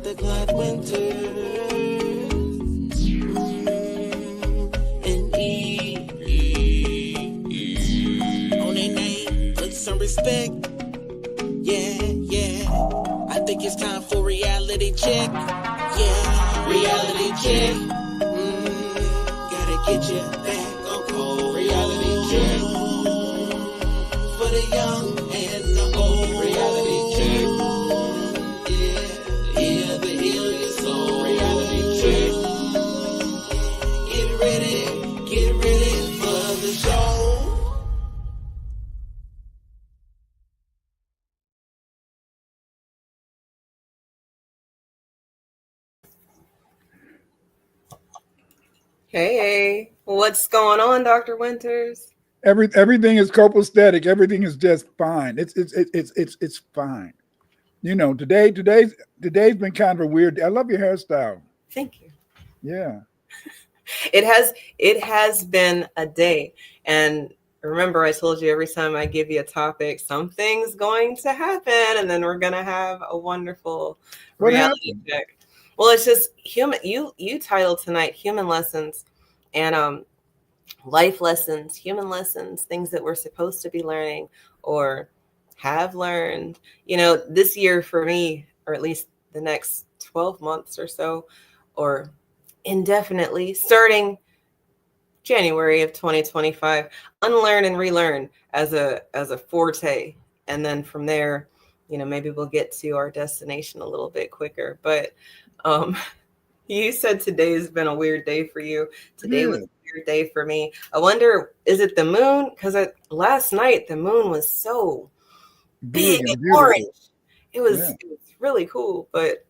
the Clyde Winters. And on their name, put some respect. Yeah. I think it's time for reality check. Yeah, reality check. Gotta get you back on cold. Reality check. For the young and the old. Reality check. Yeah, the heal your soul. Reality check. Get ready for the show. Hey, what's going on, Dr. Winters? Everything is copacetic. Everything is just fine. It's fine. You know, today's been kind of a weird day. I love your hairstyle. Thank you. Yeah. It has been a day, and remember, I told you every time I give you a topic, something's going to happen, and then we're gonna have a wonderful reality check. Well, it's just human. You titled tonight "Human Lessons," and life lessons, human lessons, things that we're supposed to be learning or have learned. You know, this year for me, or at least the next 12 months or so, or indefinitely, starting January of 2025, unlearn and relearn as a forte. And then from there, you know, maybe we'll get to our destination a little bit quicker. But you said today's been a weird day for you. Today was a weird day for me. I wonder, is it the moon? Because last night the moon was so big and orange. It was really cool, but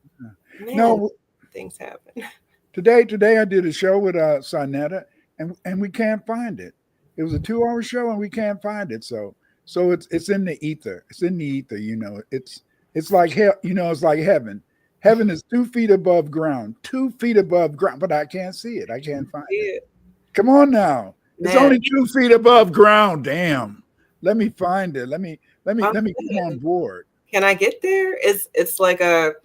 man, things happen. Today I did a show with Sonetta, and we can't find it. It was a 2-hour show, and we can't find it. So it's in the ether. It's in the ether. You know, it's like hell. You know, it's like heaven. Heaven is 2 feet above ground, 2 feet above ground, but I can't see it. I can't find it. Come on now. It's only 2 feet above ground. Damn. Let me find it. Let me come on board. Can I get there? It's like a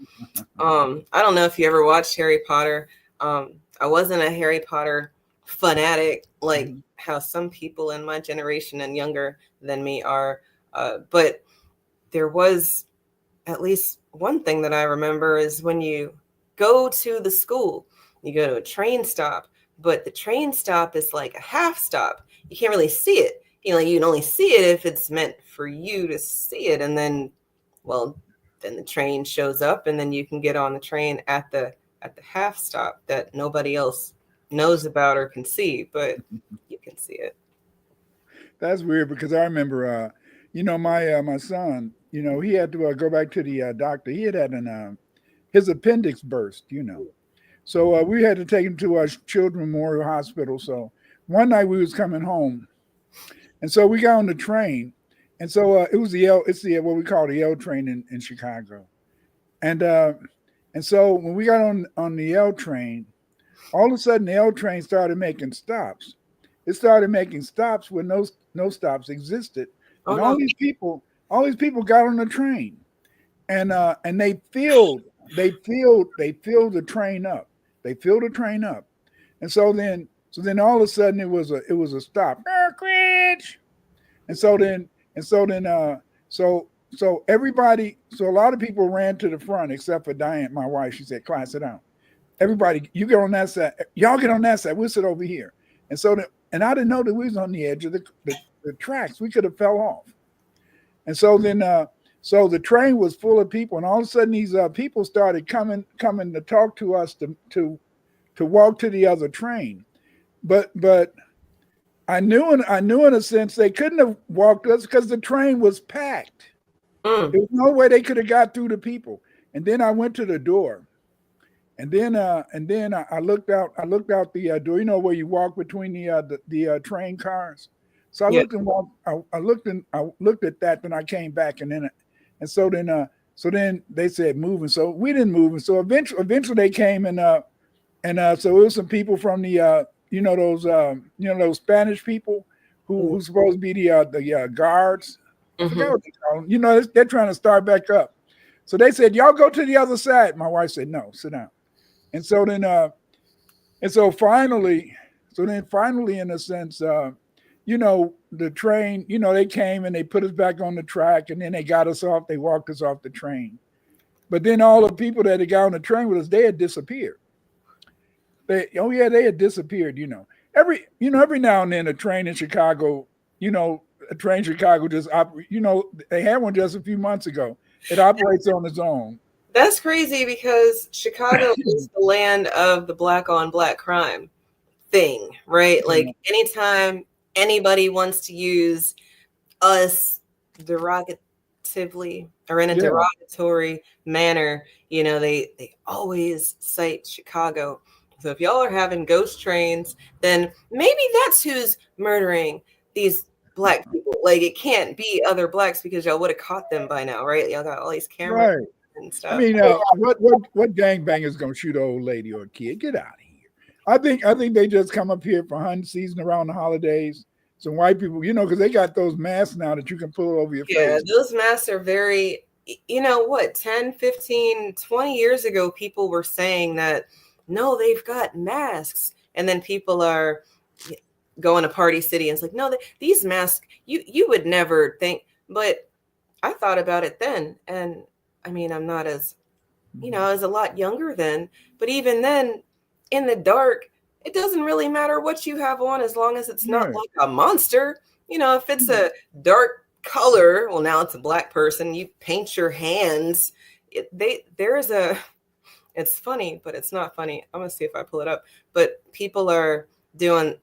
I don't know if you ever watched Harry Potter. I wasn't a Harry Potter fanatic like how some people in my generation and younger than me are. But there was at least one thing that I remember is when you go to the school, you go to a train stop, but the train stop is like a half stop. You can't really see it. You know, you can only see it if it's meant for you to see it. And then, well, then the train shows up and then you can get on the train at the half stop that nobody else knows about or can see, but you can see it. That's weird because I remember, you know, my son, you know, he had to go back to the doctor. He had his appendix burst, you know. So we had to take him to our Children's Memorial Hospital. So one night we was coming home, and so we got on the train, and so it was it's what we call the L train in Chicago, and so when we got on the L train, all of a sudden the L train started making stops. It started making stops when no stops existed, and all these people got on the train, and they filled the train up. They filled the train up, and so then all of a sudden it was a stop. And so everybody, so a lot of people ran to the front except for Diane, my wife. She said, "Clyde, sit down. Everybody, you get on that side. Y'all get on that side. We'll sit over here." And so and I didn't know that we was on the edge of the tracks. We could have fell off. And so then so the train was full of people, and all of a sudden these people started coming to talk to us to walk to the other train. But I knew in a sense they couldn't have walked us because the train was packed. There was no way they could have got through the people. And then I went to the door, and then I looked out the door. You know where you walk between the train cars. So I looked at that. Then I came back, and so then they said move, and so we didn't move, and so eventually they came, and so it was some people from the those Spanish people who supposed to be the guards. I forgot what they call them. You know, they're trying to start back up. So they said, y'all go to the other side. My wife said, no, sit down. And so then, and so finally, in a sense, the train, they came and they put us back on the track, and then they got us off. They walked us off the train. But then all the people that had got on the train with us, they had disappeared. They had disappeared. Every now and then a train in Chicago, just they had one just a few months ago. It operates on its own. That's crazy because Chicago is the land of the black on black crime thing, right? Like anytime anybody wants to use us derogatively or in a derogatory manner, they always cite Chicago. So if y'all are having ghost trains, then maybe that's who's murdering these black people. Like it can't be other blacks because y'all would have caught them by now, right? Y'all got all these cameras and stuff. I mean, what gangbang is gonna shoot an old lady or a kid? Get out of here. I think they just come up here for hunting season around the holidays. Some white people, because they got those masks now that you can pull over your face. Yeah, those masks are very, 10, 15, 20 years ago, people were saying that, no, they've got masks. And then people are going to Party City and it's like, no, these masks, you would never think. But I thought about it then. And I mean, I'm not as, I was a lot younger then. But even then, in the dark, it doesn't really matter what you have on as long as it's not like a monster. If it's a dark color, well, now it's a black person. You paint your hands. It's funny, but it's not funny. I'm going to see if I pull it up. But people are doing,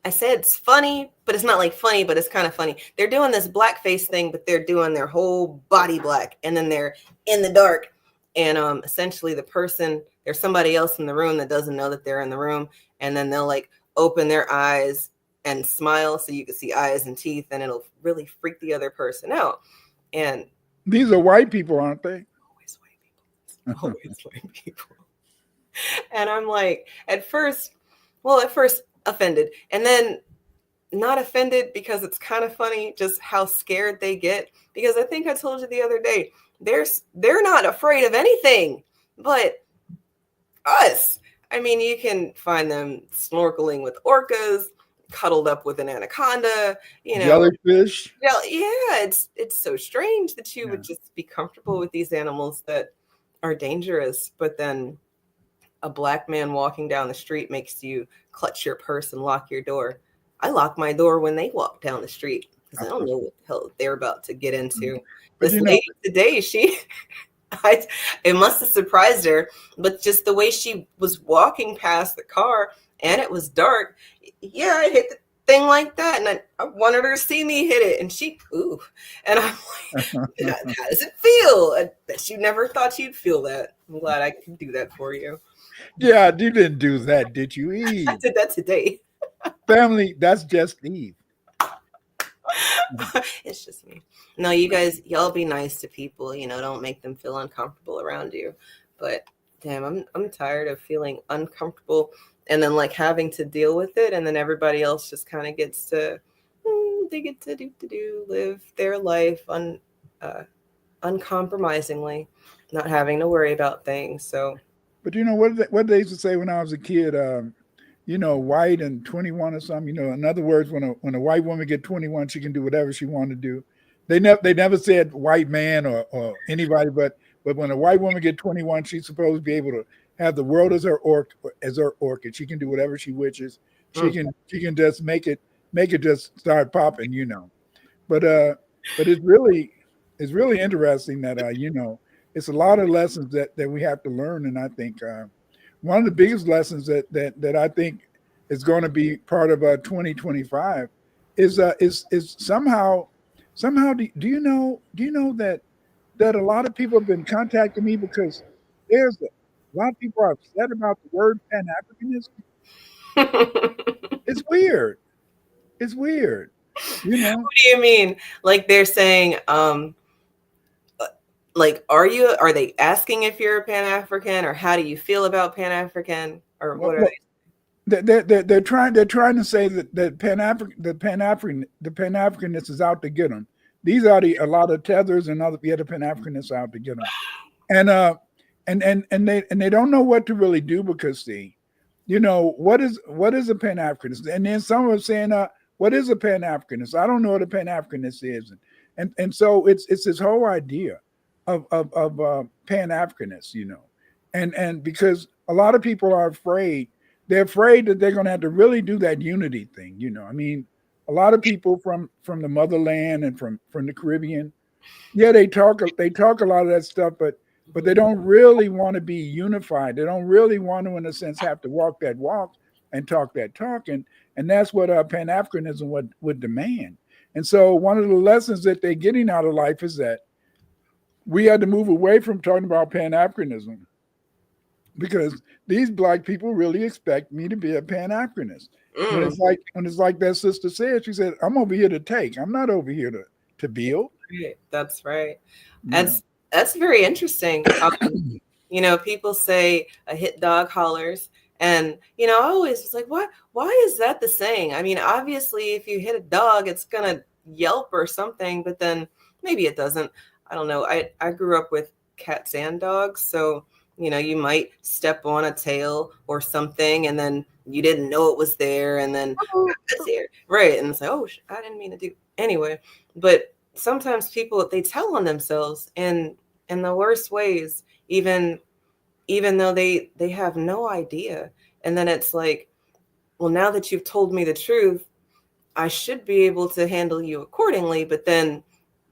I said it's funny, but it's not like funny, but it's kind of funny. They're doing this blackface thing, but they're doing their whole body black. And then they're in the dark. And essentially there's somebody else in the room that doesn't know that they're in the room. And then they'll like open their eyes and smile so you can see eyes and teeth. And it'll really freak the other person out. And these are white people, aren't they? Always white people. And I'm like, at first offended, and then not offended because it's kind of funny just how scared they get. Because I think I told you the other day, they're not afraid of anything but us. I mean, you can find them snorkeling with orcas, cuddled up with an anaconda, jellyfish. Yeah, it's so strange that you would just be comfortable with these animals that are dangerous, but then a black man walking down the street makes you clutch your purse and lock your door. I lock my door when they walk down the street because I don't know what the hell they're about to get into. This lady today, it must have surprised her, but just the way she was walking past the car and it was dark. Yeah, I hit the thing like that, and I wanted her to see me hit it, and she and I'm like, how does it feel? I bet you never thought you'd feel that. I'm glad I could do that for you. Yeah, you didn't do that, did you, Eve? I did that today. Family, that's just Eve. It's just me. No, you guys, y'all be nice to people, don't make them feel uncomfortable around you. But damn, I'm tired of feeling uncomfortable and then like having to deal with it, and then everybody else just kind of gets to they get to live their life uncompromisingly, not having to worry about things. So, but what they used to say when I was a kid, white and 21 or something. In other words, when a white woman get 21, she can do whatever she want to do. They never said white man or anybody, but when a white woman get 21, she's supposed to be able to have the world as her orchid. She can do whatever she wishes. She can just make it just start popping, But it's really interesting that it's a lot of lessons that we have to learn, and I think one of the biggest lessons that I think is going to be part of 2025 is somehow do you know that a lot of people have been contacting me because there's a lot of people are upset about the word Pan-Africanism. It's weird. What do you mean? Like they're saying, like, are they asking if you're a Pan-African, or how do you feel about Pan-African, or what are they? They're trying to say that the Pan-Africanist is out to get them. these are a lot of tethers and other Pan-Africanists out to get them. And they don't know what to really do because see, what is a Pan-Africanist? And then some are saying, what is a Pan-Africanist? I don't know what a Pan-Africanist is. And so it's this whole idea of Pan-Africanists, and because a lot of people are afraid, they're afraid that they're going to have to really do that unity thing. I mean, a lot of people from the motherland and from the Caribbean, yeah, they talk a lot of that stuff, but they don't really want to be unified. They don't really want to, in a sense, have to walk that walk and talk that talk. And that's what Pan-Africanism would demand. And so one of the lessons that they're getting out of life is that we had to move away from talking about Pan-Africanism because these Black people really expect me to be a Pan-Africanist. When it's like that sister said, she said, I'm over here to take. I'm not over here to build. Right. That's right. That's very interesting. People say a hit dog hollers. And, I always was like, what? Why is that the saying? I mean, obviously, if you hit a dog, it's going to yelp or something, but then maybe it doesn't. I don't know. I grew up with cats and dogs. So, you might step on a tail or something, and then you didn't know it was there. And then it's here. Right. And it's like, oh, I didn't mean to do anyway. But sometimes people, they tell on themselves in the worst ways, even though they have no idea. And then it's like, well, now that you've told me the truth, I should be able to handle you accordingly. But then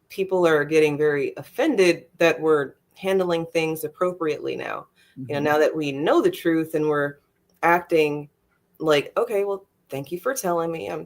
people are getting very offended that we're handling things appropriately now. Mm-hmm. Now that we know the truth and we're acting like, okay, well, thank you for telling me. I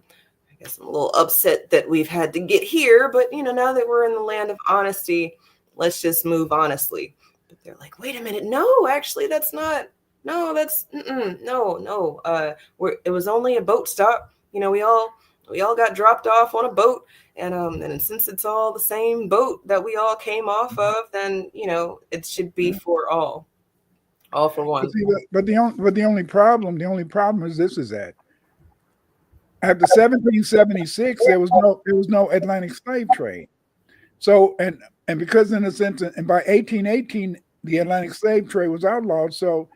guess I'm a little upset that we've had to get here, but now that we're in the land of honesty, let's just move honestly. But they're like, wait a minute, no, actually, that's not. No, that's no. It was only a boat stop. We all got dropped off on a boat, and since it's all the same boat that we all came off of, then it should be for all for one. But the only problem is this: is that after 1776, there was no Atlantic slave trade. So and because in a sense, and by 1818, the Atlantic slave trade was outlawed. So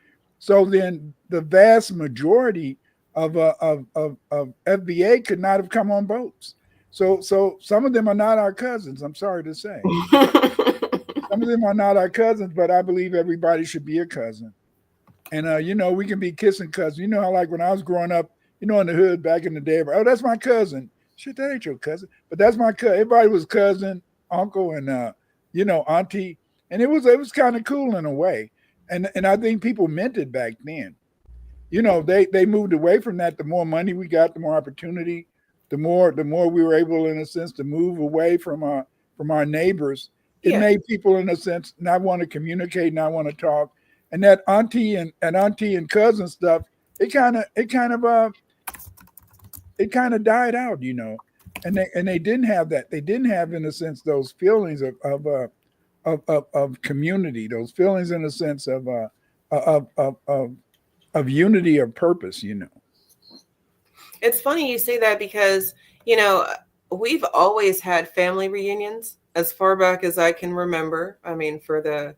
then the vast majority of FBA could not have come on boats. So some of them are not our cousins. I'm sorry to say. Some of them are not our cousins, but I believe everybody should be a cousin. And we can be kissing cousins. How like when I was growing up, in the hood back in the day, oh, that's my cousin. Shit, that ain't your cousin, but that's my cousin. Everybody was cousin, uncle, and auntie, and it was kind of cool in a way. And I think people meant it back then. They moved away from that. The more money we got, the more opportunity, the more we were able, in a sense, to move away from our neighbors. It made people, in a sense, not want to communicate, not want to talk. And that auntie and cousin stuff, it kind of died out, and they didn't have that. They didn't have, in a sense, those feelings of community, those feelings, in a sense, of unity of purpose. It's funny you say that because we've always had family reunions as far back as I can remember. I mean, for the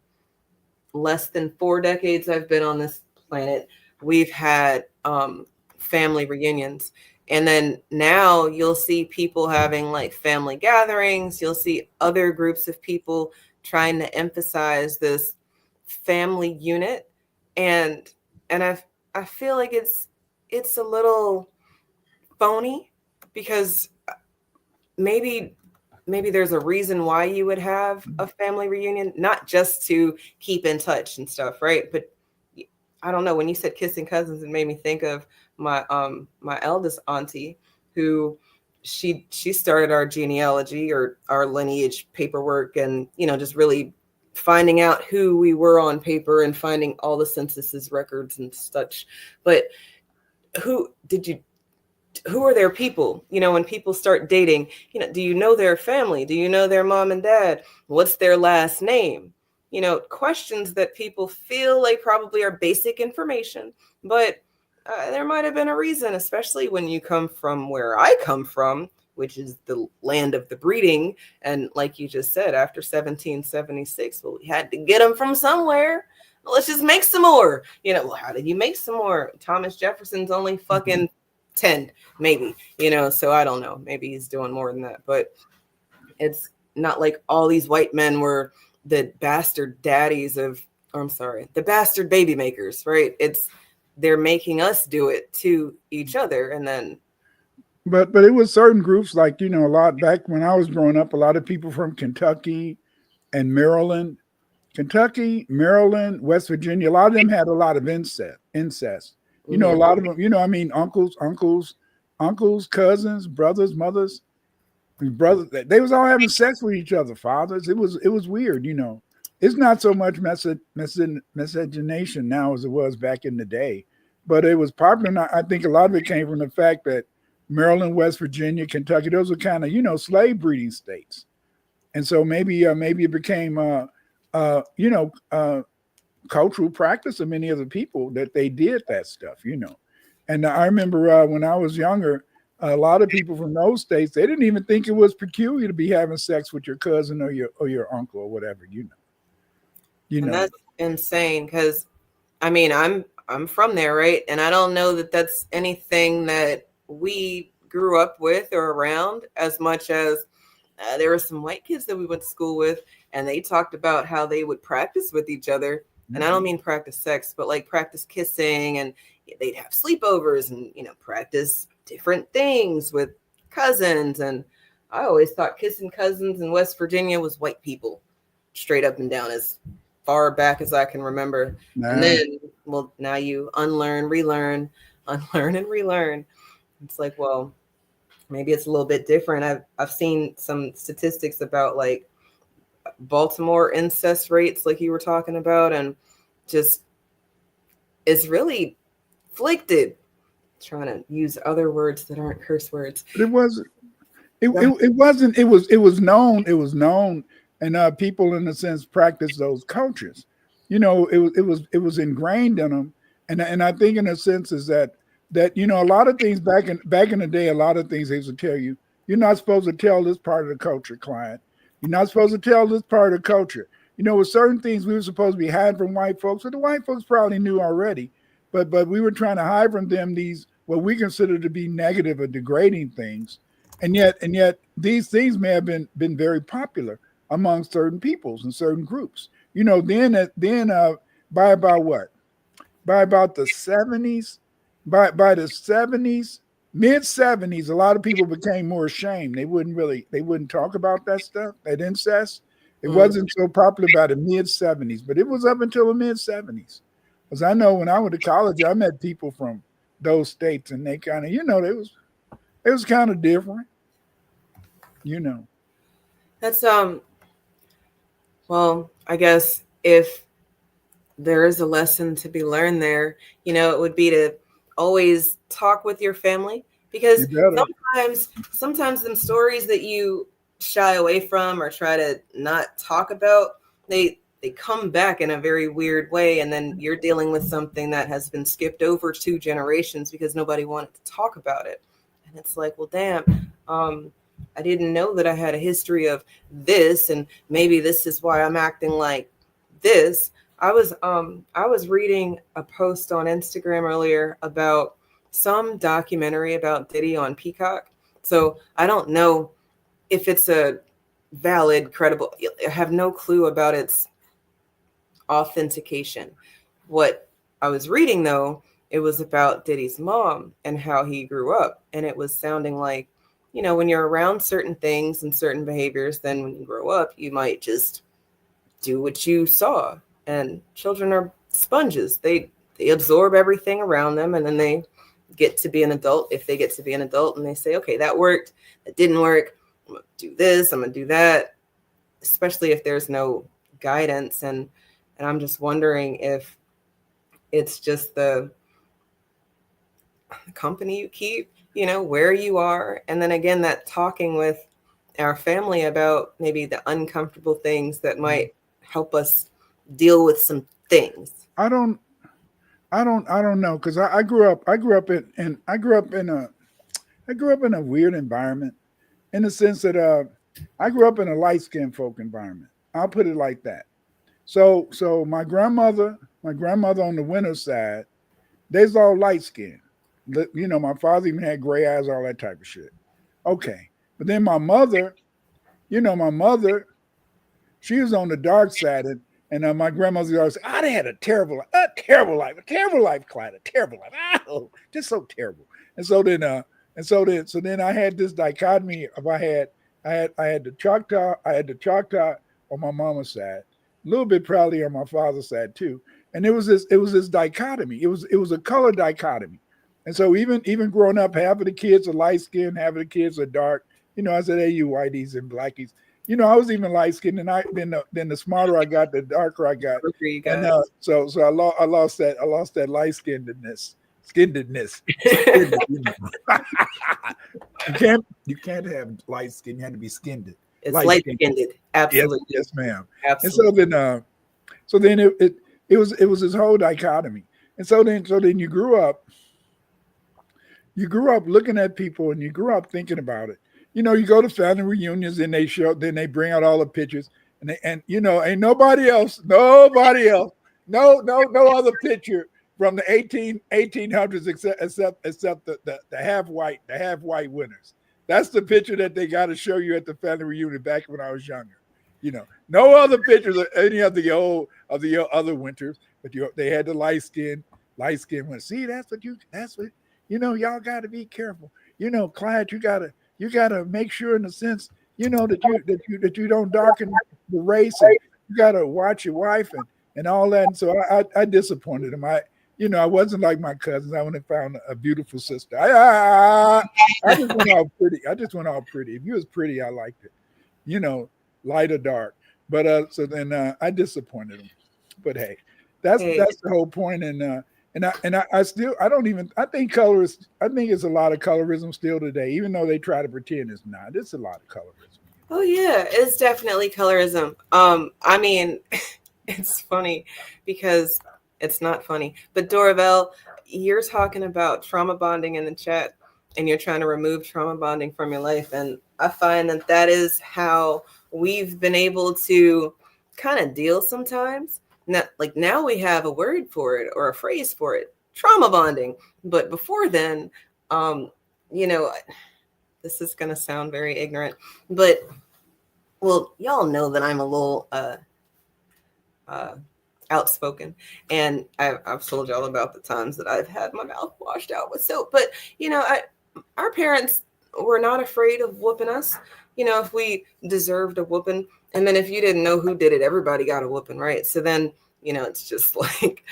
less than 4 decades I've been on this planet, we've had family reunions. And then now you'll see people having like family gatherings. You'll see other groups of people trying to emphasize this family unit. And I feel like it's a little phony because maybe there's a reason why you would have a family reunion, not just to keep in touch and stuff, right? But I don't know, when you said kissing cousins, it made me think of my eldest auntie, who she started our genealogy or our lineage paperwork, and just really finding out who we were on paper and finding all the censuses records and such. But who are their people? When people start dating, do you know their family? Do you know their mom and dad? What's their last name? Questions that people feel like probably are basic information, but there might have been a reason, especially when you come from where I come from, which is the land of the breeding. And like you just said, after 1776, well, we had to get them from somewhere. Well, let's just make some more. Well, how did you make some more? Thomas Jefferson's only fucking 10, maybe, so I don't know. Maybe he's doing more than that. But it's not like all these white men were the bastard daddies of, the bastard baby makers, right? They're making us do it to each other. And then. But it was certain groups like, a lot back when I was growing up, a lot of people from Kentucky and Maryland, West Virginia, a lot of them had a lot of incest. A lot of them, uncles, cousins, brothers, mothers, brothers, they was all having sex with each other, fathers. It was weird, It's not so much miscegenation now as it was back in the day, but it was popular. I think a lot of it came from the fact that Maryland, West Virginia, Kentucky, those were kind of, slave breeding states. And so maybe it became, cultural practice of many of the people that they did that stuff, And I remember when I was younger, a lot of people from those states, they didn't even think it was peculiar to be having sex with your cousin or your uncle or whatever, And that's insane because, I'm from there, right? And I don't know that that's anything that we grew up with or around as much as there were some white kids that we went to school with, and they talked about how they would practice with each other. And I don't mean practice sex, but like practice kissing, and they'd have sleepovers and, practice different things with cousins. And I always thought kissing cousins in West Virginia was white people, straight up and down, as far back as I can remember. Nah. And then, well, now you unlearn, relearn, unlearn and relearn. It's like, well, maybe it's a little bit different. I've seen some statistics about like Baltimore incest rates, like you were talking about, and just it's really afflicted. Trying to use other words that aren't curse words. But it wasn't. It wasn't. It was known. It was known, and people, in a sense, practiced those cultures. It was ingrained in them, and I think, in a sense, is that a lot of things back in the day, a lot of things they used to tell you, you're not supposed to tell this part of the culture, Clyde. You're not supposed to tell this part of the culture. With certain things we were supposed to be hiding from white folks, but the white folks probably knew already. But we were trying to hide from them these what we consider to be negative or degrading things, and yet these things may have been very popular among certain peoples and certain groups. Then by about what? By about the 70s. By the 70s, mid-70s, a lot of people became more ashamed. They wouldn't talk about that stuff, that incest. It wasn't so popular by the mid-70s, but it was up until the mid-70s. Because I know when I went to college, I met people from those states, and they kind of, it was kind of different, That's well, I guess if there is a lesson to be learned there, it would be to always talk with your family, because sometimes them stories that you shy away from or try to not talk about, they come back in a very weird way, and then you're dealing with something that has been skipped over 2 generations because nobody wanted to talk about it. And it's like, well, damn, I didn't know that I had a history of this, and maybe this is why I'm acting like this. I was reading a post on Instagram earlier about some documentary about Diddy on Peacock. So I don't know if it's a valid, credible, I have no clue about its authentication. What I was reading, though, it was about Diddy's mom and how he grew up. And it was sounding like, when you're around certain things and certain behaviors, then when you grow up, you might just do what you saw. And children are sponges. They absorb everything around them, and then they get to be an adult. If they get to be an adult and they say, okay, that worked, that didn't work, I'm going to do this, I'm going to do that, especially if there's no guidance. And I'm just wondering if it's just the company you keep, where you are. And then again, that talking with our family about maybe the uncomfortable things that might help us deal with some things. I don't know, because I grew up in a weird environment. in the sense that I grew up in a light-skinned folk environment. I'll put it like that. So my grandmother on the winner's side, they's all light-skinned. You know, my father even had gray eyes, all that type of shit. Okay. But then my mother, she was on the dark side, and my grandmother always said, "Oh, they had a terrible life, Clyde, a terrible life. Oh, just so terrible." And so then I had this dichotomy of I had the Choctaw on my mama's side, a little bit probably on my father's side too, and it was this dichotomy. It was a color dichotomy, and so even growing up, half of the kids are light skinned, half of the kids are dark. You know, I said, "Hey, you whiteies and blackies." You know, I was even light skinned, and then the smarter I got, the darker I got. And so I lost that light skinnedness. You can't have light skin. You have to be skinned. It's light skinned. Absolutely. Yes, ma'am. Absolutely. And so then it was this whole dichotomy. And so then you grew up looking at people, and you grew up thinking about it. You know, you go to family reunions and then they bring out all the pictures, and you know, ain't nobody else, no other picture from the 1800s except the half white winners. That's the picture that they got to show you at the family reunion back when I was younger. You know, no other pictures of any of the other winters, but they had the light skin one. See, that's what you know, y'all got to be careful. You know, Clyde, you gotta make sure, in a sense, you know, that you don't darken the race. And you gotta watch your wife and all that. And so I disappointed him. I wasn't like my cousins. I went and found a beautiful sister. I just went all pretty. If you was pretty, I liked it. You know, light or dark. But so then I disappointed him. But hey, that's the whole point. And I think it's a lot of colorism still today, even though they try to pretend it's not. It's a lot of colorism. Oh yeah, it's definitely colorism. I mean, it's funny because it's not funny. But Dorabelle, you're talking about trauma bonding in the chat, and you're trying to remove trauma bonding from your life. And I find that is how we've been able to kind of deal sometimes. Now we have a word for it or a phrase for it, trauma bonding. But before then, you know, this is going to sound very ignorant, but well, y'all know that I'm a little outspoken, and I've told y'all about the times that I've had my mouth washed out with soap. But you know, our parents were not afraid of whooping us. You know, if we deserved a whooping. And then if you didn't know who did it, everybody got a whooping, right? So then, you know, it's just like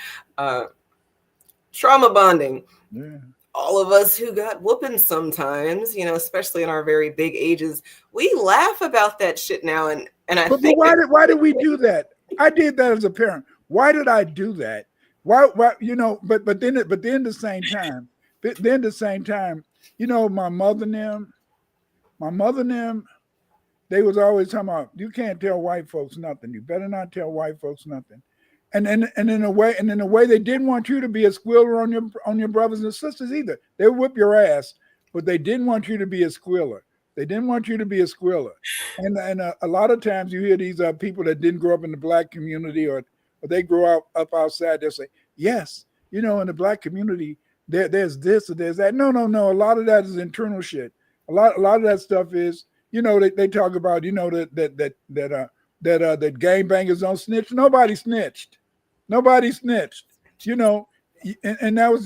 trauma bonding. Yeah. All of us who got whooping sometimes, you know, especially in our very big ages, we laugh about that shit now. And I think why did we do that? I did that as a parent. Why did I do that? Why you know, but then at the same time, you know, my mother and them, they was always talking about, you can't tell white folks nothing. You better not tell white folks nothing. And in a way, they didn't want you to be a squealer on your brothers and sisters either. They would whip your ass, but they didn't want you to be a squealer. And a lot of times you hear these people that didn't grow up in the black community or they grow up outside. They'll say, yes, you know, in the black community, there's this or there's that. No. A lot of that is internal shit. A lot of that stuff is, you know, they talk about, you know, that gangbangers don't snitch. Nobody snitched. You know, and that's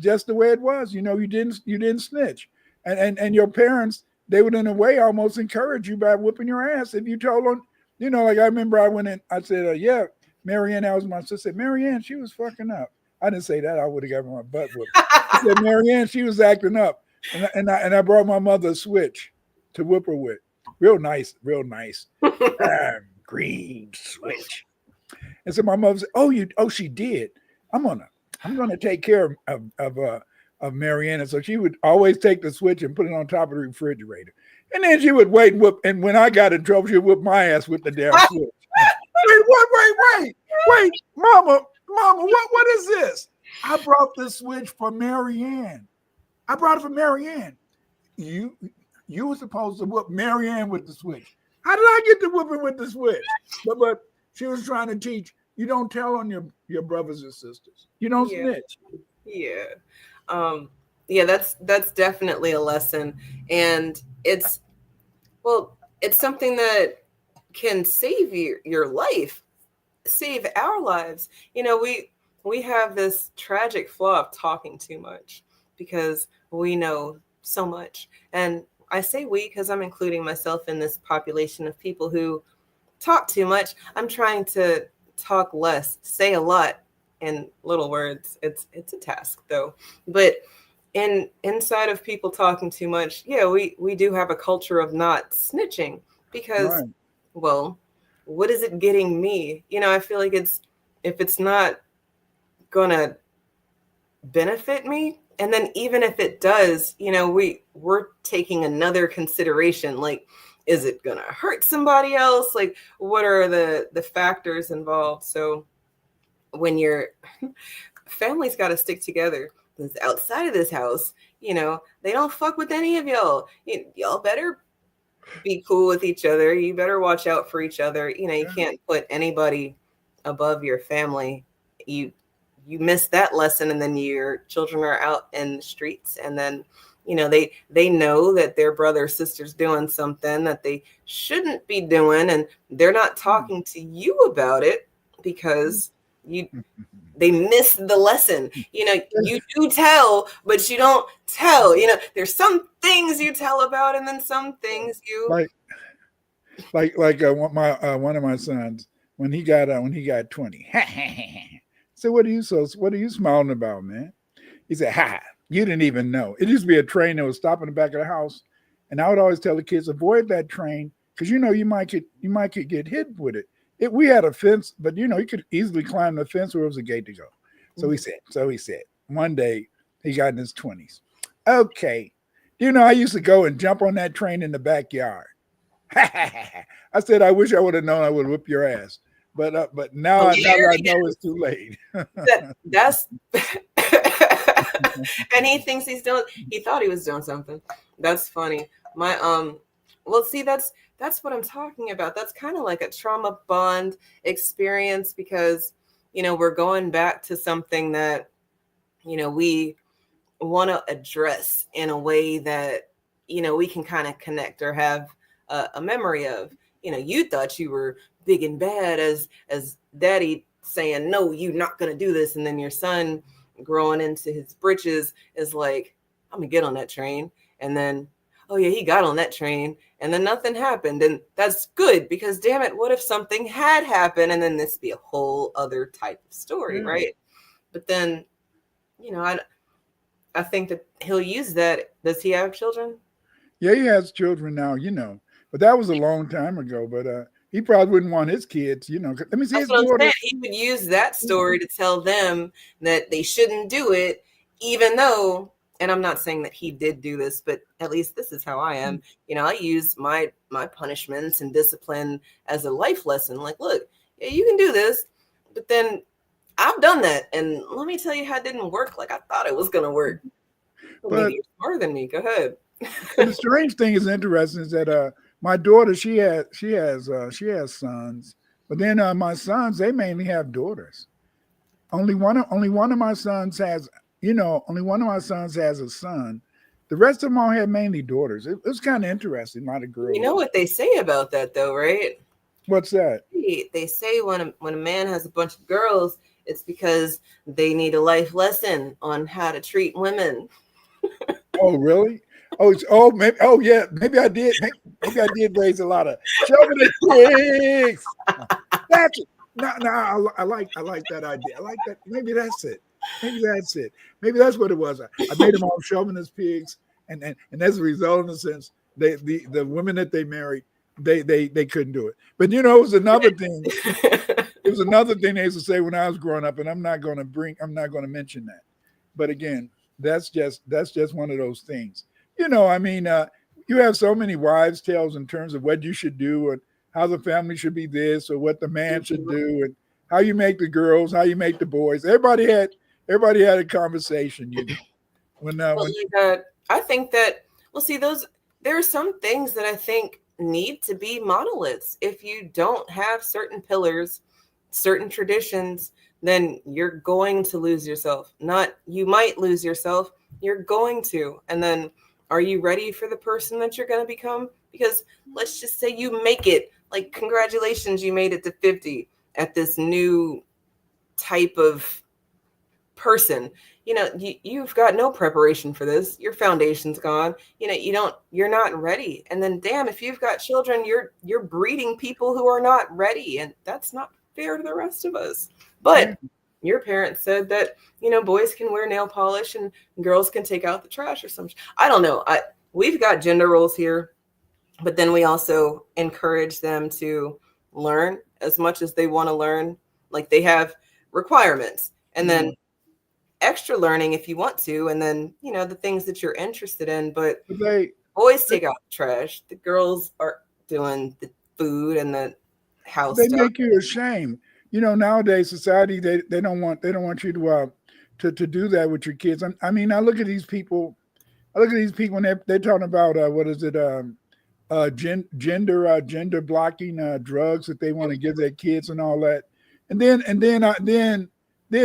just the way it was. You know, you didn't snitch, and your parents, they would in a way almost encourage you by whipping your ass if you told them. You know, like I remember I went in, I said, yeah, Marianne, that was my sister. I said, Marianne, she was fucking up. I didn't say that. I would have got my butt whooped. I said, Marianne, she was acting up, and I brought my mother a switch to whip her with. Real nice. Green switch. And so my mother said, "Oh, she did. I'm gonna take care of Marianne." And so she would always take the switch and put it on top of the refrigerator. And then she would wait and whip. And when I got in trouble, she would whip my ass with the damn switch. Wait, Mama, what is this? I brought the switch for Marianne. I brought it for Marianne. you were supposed to whoop Marianne with the switch. How did I get the whooping with the switch? But she was trying to teach you don't tell on your brothers and sisters. You don't snitch. Yeah. Yeah, that's definitely a lesson. And it's something that can save your life, save our lives. We have this tragic flaw of talking too much because we know so much. And I say we because I'm including myself in this population of people who talk too much. I'm trying to talk less, say a lot in little words. It's a task though. But inside of people talking too much, we do have a culture of not snitching because, well, what is it getting me? I feel like if it's not gonna benefit me, and then even if it does, we're taking another consideration, like, is it gonna hurt somebody else? Like, what are the factors involved? So when your family's got to stick together, because outside of this house, they don't fuck with any of y'all. Y'all better be cool with each other. You better watch out for each other. You can't put anybody above your family. You miss that lesson, and then your children are out in the streets, and then they know that their brother or sister's doing something that they shouldn't be doing, and they're not talking to you about it because they miss the lesson. You do tell, but you don't tell. There's some things you tell about, and then some things you like one of my sons when he got 20. So what are you smiling about, man? He said, "Ha, you didn't even know." It used to be a train that was stopping in the back of the house, and I would always tell the kids, avoid that train because you might get hit with it. We had a fence, but you could easily climb the fence where there was a gate to go. So he said, one day he got in his 20s. Okay. I used to go and jump on that train in the backyard. I said, I wish I would have known I would whip your ass. But now I know it's too late. That's and he thinks he thought he was doing something. That's funny. That's what I'm talking about. That's kind of like a trauma bond experience because, we're going back to something that, we want to address in a way that, we can kind of connect or have a memory of. You thought you were big and bad as daddy saying, no, you're not going to do this. And then your son growing into his britches is like, I'm going to get on that train. And then, oh yeah, he got on that train and then nothing happened. And that's good because damn it, what if something had happened? And then this be a whole other type of story, right? But then, I think that he'll use that. Does he have children? Yeah, he has children now, but that was a long time ago. But he probably wouldn't want his kids, let me see. That's what I'm saying. He would use that story to tell them that they shouldn't do it, even though, and I'm not saying that he did do this, but at least this is how I am. I use my punishments and discipline as a life lesson. Like, look, yeah, you can do this, but then I've done that. And let me tell you how it didn't work like I thought it was going to work. Well, maybe you're smarter than me. Go ahead. The strange thing is interesting is that my daughter, she has sons, but then my sons, they mainly have daughters. Only one of my sons has, only one of my sons has a son. The rest of them all have mainly daughters. It was kind of interesting, a lot of girls. You know what they say about that though, right? What's that? They say when a man has a bunch of girls, it's because they need a life lesson on how to treat women. Oh, really? Yeah. Maybe I did. Maybe I did raise a lot of children. Pigs. That's it. No, I like that idea. I like that. Maybe that's it. Maybe that's what it was. I made them all chauvinist pigs, and as a result, in a sense, the women that they married, they couldn't do it. But it was another thing. It was another thing they used to say when I was growing up, and I'm not going to mention that. But again, that's just one of those things. You have so many wives' tales in terms of what you should do and how the family should be this or what the man should do and how you make the girls, how you make the boys. Everybody had a conversation, When I think that, see, those there are some things that I think need to be monoliths. If you don't have certain pillars, certain traditions, then you're going to lose yourself. Not you might lose yourself, you're going to. And then are you ready for the person that you're going to become? Because let's just say you make it. Like, congratulations, you made it to 50 at this new type of person. You've got no preparation for this. Your foundation's gone. You're not ready. And then damn, if you've got children, you're breeding people who are not ready, and that's not fair to the rest of us. But your parents said that boys can wear nail polish and girls can take out the trash or something. I don't know. We've got gender roles here, but then we also encourage them to learn as much as they want to learn. Like, they have requirements, and then extra learning if you want to, and then the things that you're interested in. But boys take out the trash, the girls are doing the food and the house they stuff. make you ashamed. Nowadays society, they don't want you to do that with your kids. I mean, I look at these people and they're talking about what is it, gender blocking drugs that they want to give their kids and all that. And then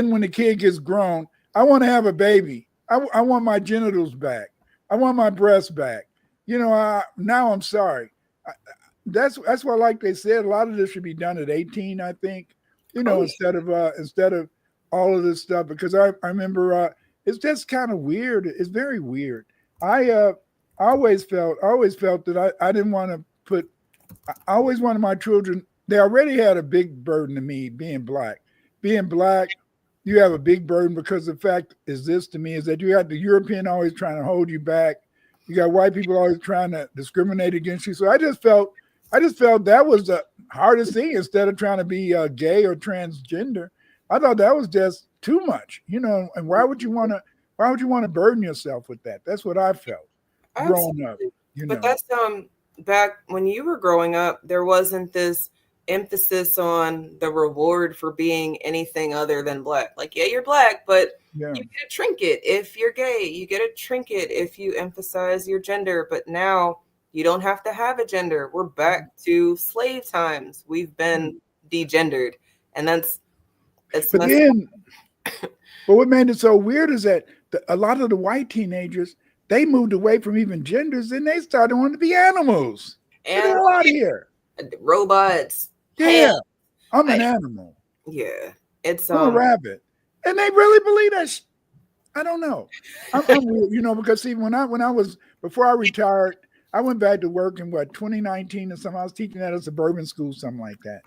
when the kid gets grown, I want to have a baby. I want my genitals back. I want my breasts back. Now I'm sorry. That's why, like they said, a lot of this should be done at 18, I think. Instead of all of this stuff, because I remember it's just kind of weird. It's very weird. I always felt that I didn't want to put. I always wanted my children. They already had a big burden to me being black. Being black, you have a big burden because the fact is this to me is that you got the European always trying to hold you back. You got white people always trying to discriminate against you. So I just felt that was the hardest thing. Instead of trying to be gay or transgender, I thought that was just too much, And why would you want to burden yourself with that? That's what I felt growing up. But that's back when you were growing up, there wasn't this emphasis on the reward for being anything other than black. Like, yeah, you're black, but you get a trinket if you're gay. You get a trinket if you emphasize your gender. But now you don't have to have a gender. We're back to slave times. We've been degendered, and that's but what made it so weird is that a lot of the white teenagers, they moved away from even genders and they started wanting to be animals. Get the hell out of here. Robots. Yeah, I'm an animal. Yeah, it's I'm a rabbit, and they really believe that. I don't know. I'm weird, because see, before I retired, I went back to work in 2019 or something. I was teaching at a suburban school, something like that,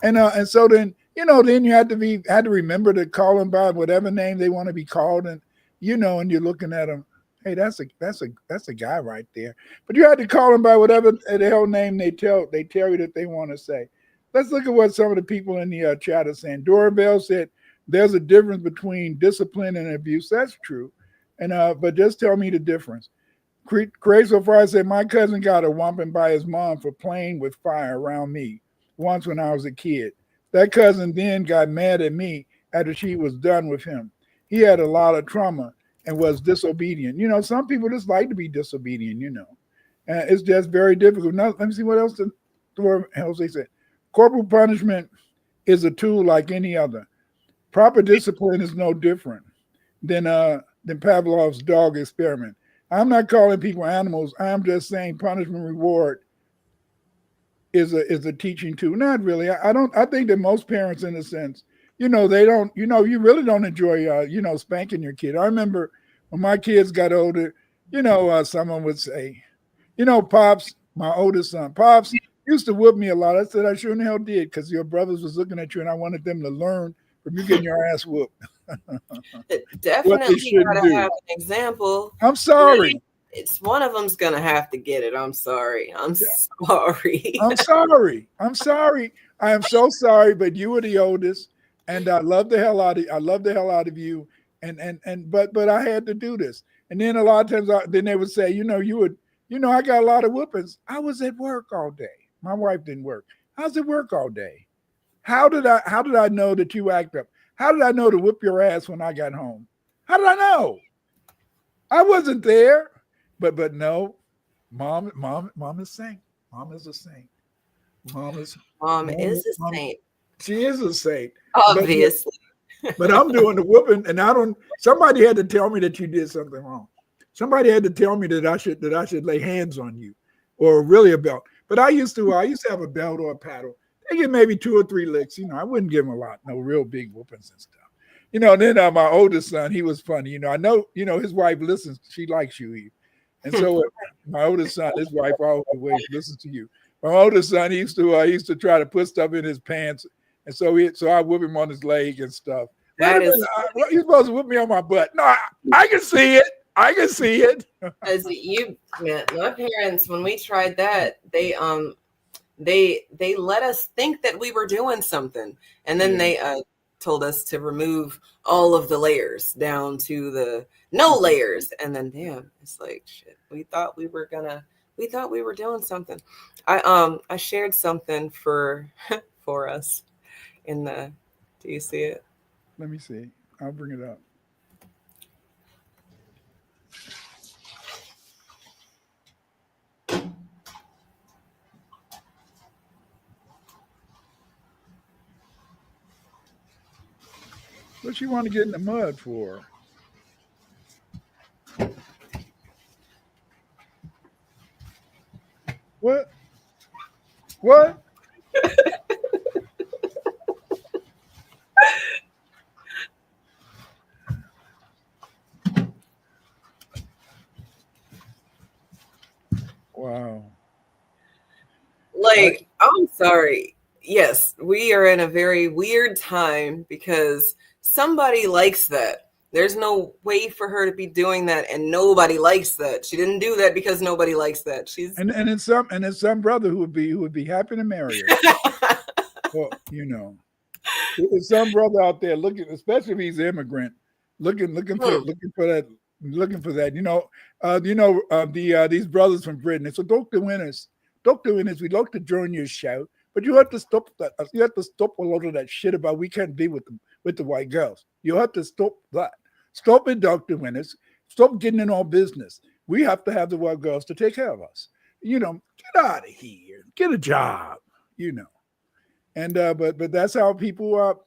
and so then then you had to remember to call them by whatever name they want to be called, and and you're looking at them. Hey, that's a guy right there. But you had to call them by whatever the hell name they tell you that they want to say. Let's look at what some of the people in the chat are saying. Dora Bell said, there's a difference between discipline and abuse. That's true. And but just tell me the difference. Crazy so far said, my cousin got a whomping by his mom for playing with fire around me once when I was a kid. That cousin then got mad at me after she was done with him. He had a lot of trauma and was disobedient. Some people just like to be disobedient, and it's just very difficult. Now, let me see what else Jose said. Corporal punishment is a tool like any other. Proper discipline is no different than Pavlov's dog experiment. I'm not calling people animals. I'm just saying punishment reward is a teaching tool. Not really. I think that most parents, in a sense, they don't, you really don't enjoy, spanking your kid. I remember when my kids got older, someone would say, Pops, my oldest son, Pops used to whoop me a lot. I said, I sure in the hell did, because your brothers was looking at you and I wanted them to learn from you getting your ass whooped. Definitely gotta have an example. I'm sorry. It's one of them's gonna have to get it. I'm sorry. I'm sorry. I'm sorry. I am so sorry, but you were the oldest, and I love the hell out of you. But I had to do this. And then a lot of times, then they would say, I got a lot of whoopings. I was at work all day. My wife didn't work. I was at work all day. How did I know that you act up? How did I know to whip your ass when I got home? How did I know? I wasn't there. But no, Mom is saint. Mom is a saint. Mom is Mom mom, is a mom saint, she is a saint. But obviously. but I'm doing the whooping, and I don't. Somebody had to tell me that you did something wrong. Somebody had to tell me that I should lay hands on you, or really a belt. But I used to have a belt or a paddle. They get maybe 2 or 3 licks. I wouldn't give them a lot, no real big whoopings and stuff. Then my oldest son, he was funny. I know, his wife listens. She likes you, Eve. And so my oldest son, his wife always listens to you. My oldest son, he used to try to put stuff in his pants, and so I whip him on his leg and stuff. That is, You're supposed to whip me on my butt. No, I can see it. I can see it. as my parents, when we tried that, they let us think that we were doing something, and then they told us to remove all of the layers down to the no layers, and then damn, it's like shit. We thought we were doing something. I shared something for us in the. Do you see it? Let me see. I'll bring it up. What you want to get in the mud for? What? What? Wow. Like, I'm sorry. Yes, we are in a very weird time because somebody likes that. There's no way for her to be doing that, and nobody likes that. She didn't do that because nobody likes that. She's and it's some brother who would be happy to marry her. Well, there's some brother out there looking, especially if he's an immigrant, looking for that. These brothers from Britain. So Dr. Winners, we'd like to join your show, but you have to stop that. You have to stop a lot of that shit about we can't be with the white girls. You have to stop that. Stop it, Dr. Winners. Stop getting in our business. We have to have the white girls to take care of us. Get out of here. Get a job. And but that's how people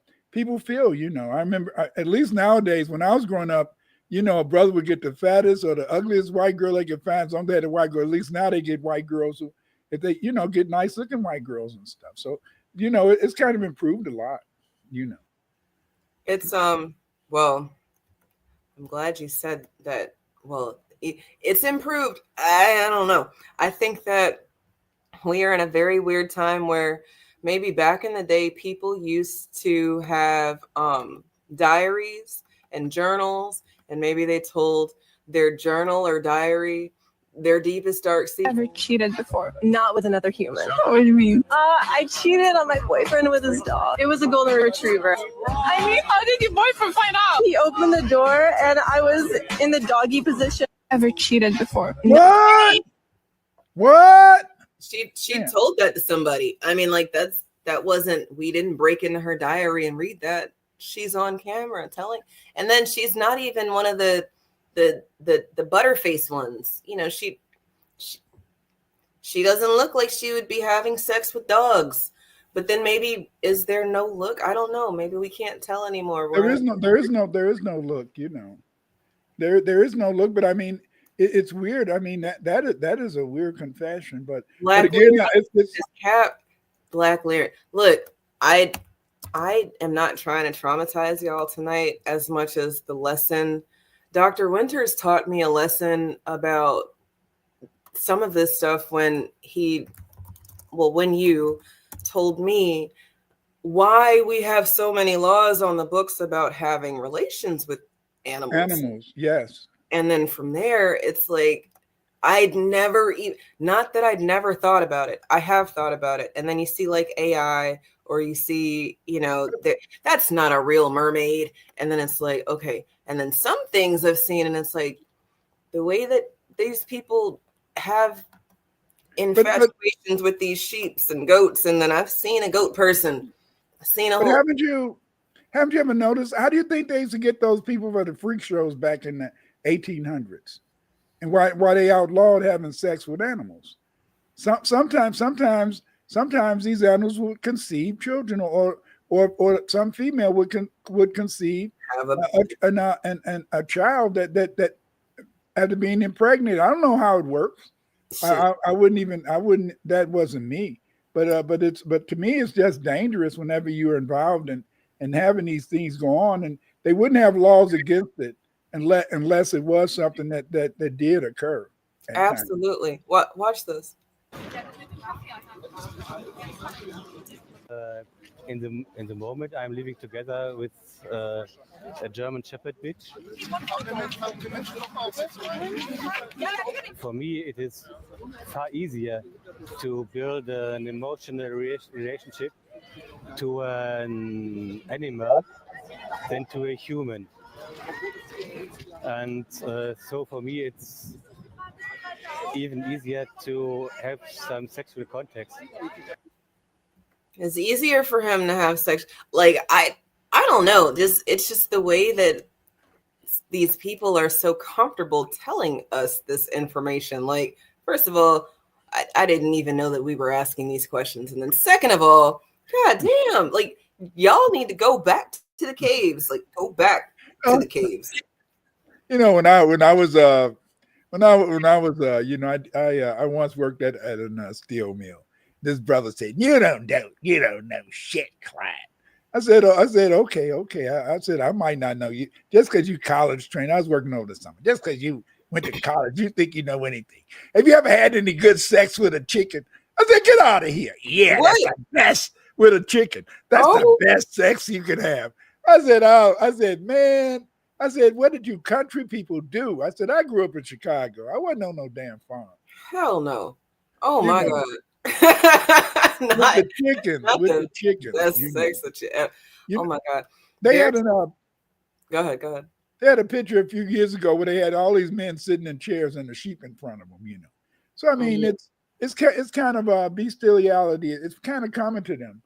feel. I remember at least nowadays when I was growing up. A brother would get the fattest or the ugliest white girl they could find. Some they had a white girl. At least now they get white girls who, if they, get nice looking white girls and stuff. So, it's kind of improved a lot. It's well, I'm glad you said that. Well, it's improved. I don't know. I think that we are in a very weird time where maybe back in the day people used to have diaries and journals. And maybe they told their journal or diary their deepest dark secret. Ever cheated before? Not with another human. What do you mean? I cheated on my boyfriend with his dog. It was a golden retriever. I mean, how did your boyfriend find out? He opened the door and I was in the doggy position. Ever cheated before? What? She told that to somebody. I mean, like that wasn't. We didn't break into her diary and read that. She's on camera telling, and then she's not even one of the butterface ones. She doesn't look like she would be having sex with dogs. But then maybe is there no look? I don't know. Maybe we can't tell anymore. There is no look. There is no look. But I mean, it's weird. I mean that is a weird confession. But again, it's Black Lyric. Look, I am not trying to traumatize y'all tonight as much as the lesson. Dr. Winters taught me a lesson about some of this stuff when you told me why we have so many laws on the books about having relations with animals. Animals, yes. And then from there, it's like, not that I'd never thought about it. I have thought about it. And then you see like AI, or you see, that's not a real mermaid. And then it's like, okay. And then some things I've seen, and it's like the way that these people have infatuations with these sheeps and goats. And then I've seen a goat person. I've seen a whole. Haven't you ever noticed? How do you think they used to get those people for the freak shows back in the 1800s? and why they outlawed having sex with animals. Sometimes these animals would conceive children, or some female would conceive Have a child that after being impregnated. I don't know how it works. I wouldn't. That wasn't me. But to me, it's just dangerous whenever you're involved in having these things go on, and they wouldn't have laws against it unless it was something that did occur. Absolutely. Watch this. In the moment, I'm living together with a German Shepherd bitch. For me, it is far easier to build an emotional relationship to an animal than to a human. And so for me, it's even easier to have some sexual context. It's easier for him to have sex. Like, I don't know. It's just the way that these people are so comfortable telling us this information. Like, first of all, I didn't even know that we were asking these questions. And then second of all, God damn, like, y'all need to go back to the caves. Like, go back to the caves. You know, when I was I once worked at a steel mill. This brother said, you don't know shit, Clyde. I said, okay. I said, I might not know you. Just because you college trained, I was working over the summer. Just because you went to college, you think you know anything. Have you ever had any good sex with a chicken? I said, get out of here. Yeah, what? That's the best with a chicken. That's the best sex you can have. I said, man, what did you country people do? I said, I grew up in Chicago. I wasn't on no damn farm. Hell no. Oh, my God. With the chicken. That's sex. Oh my God. They had Go ahead. They had a picture a few years ago where they had all these men sitting in chairs and the sheep in front of them, you know. So I mean, it's kind of bestiality. It's kind of common to them,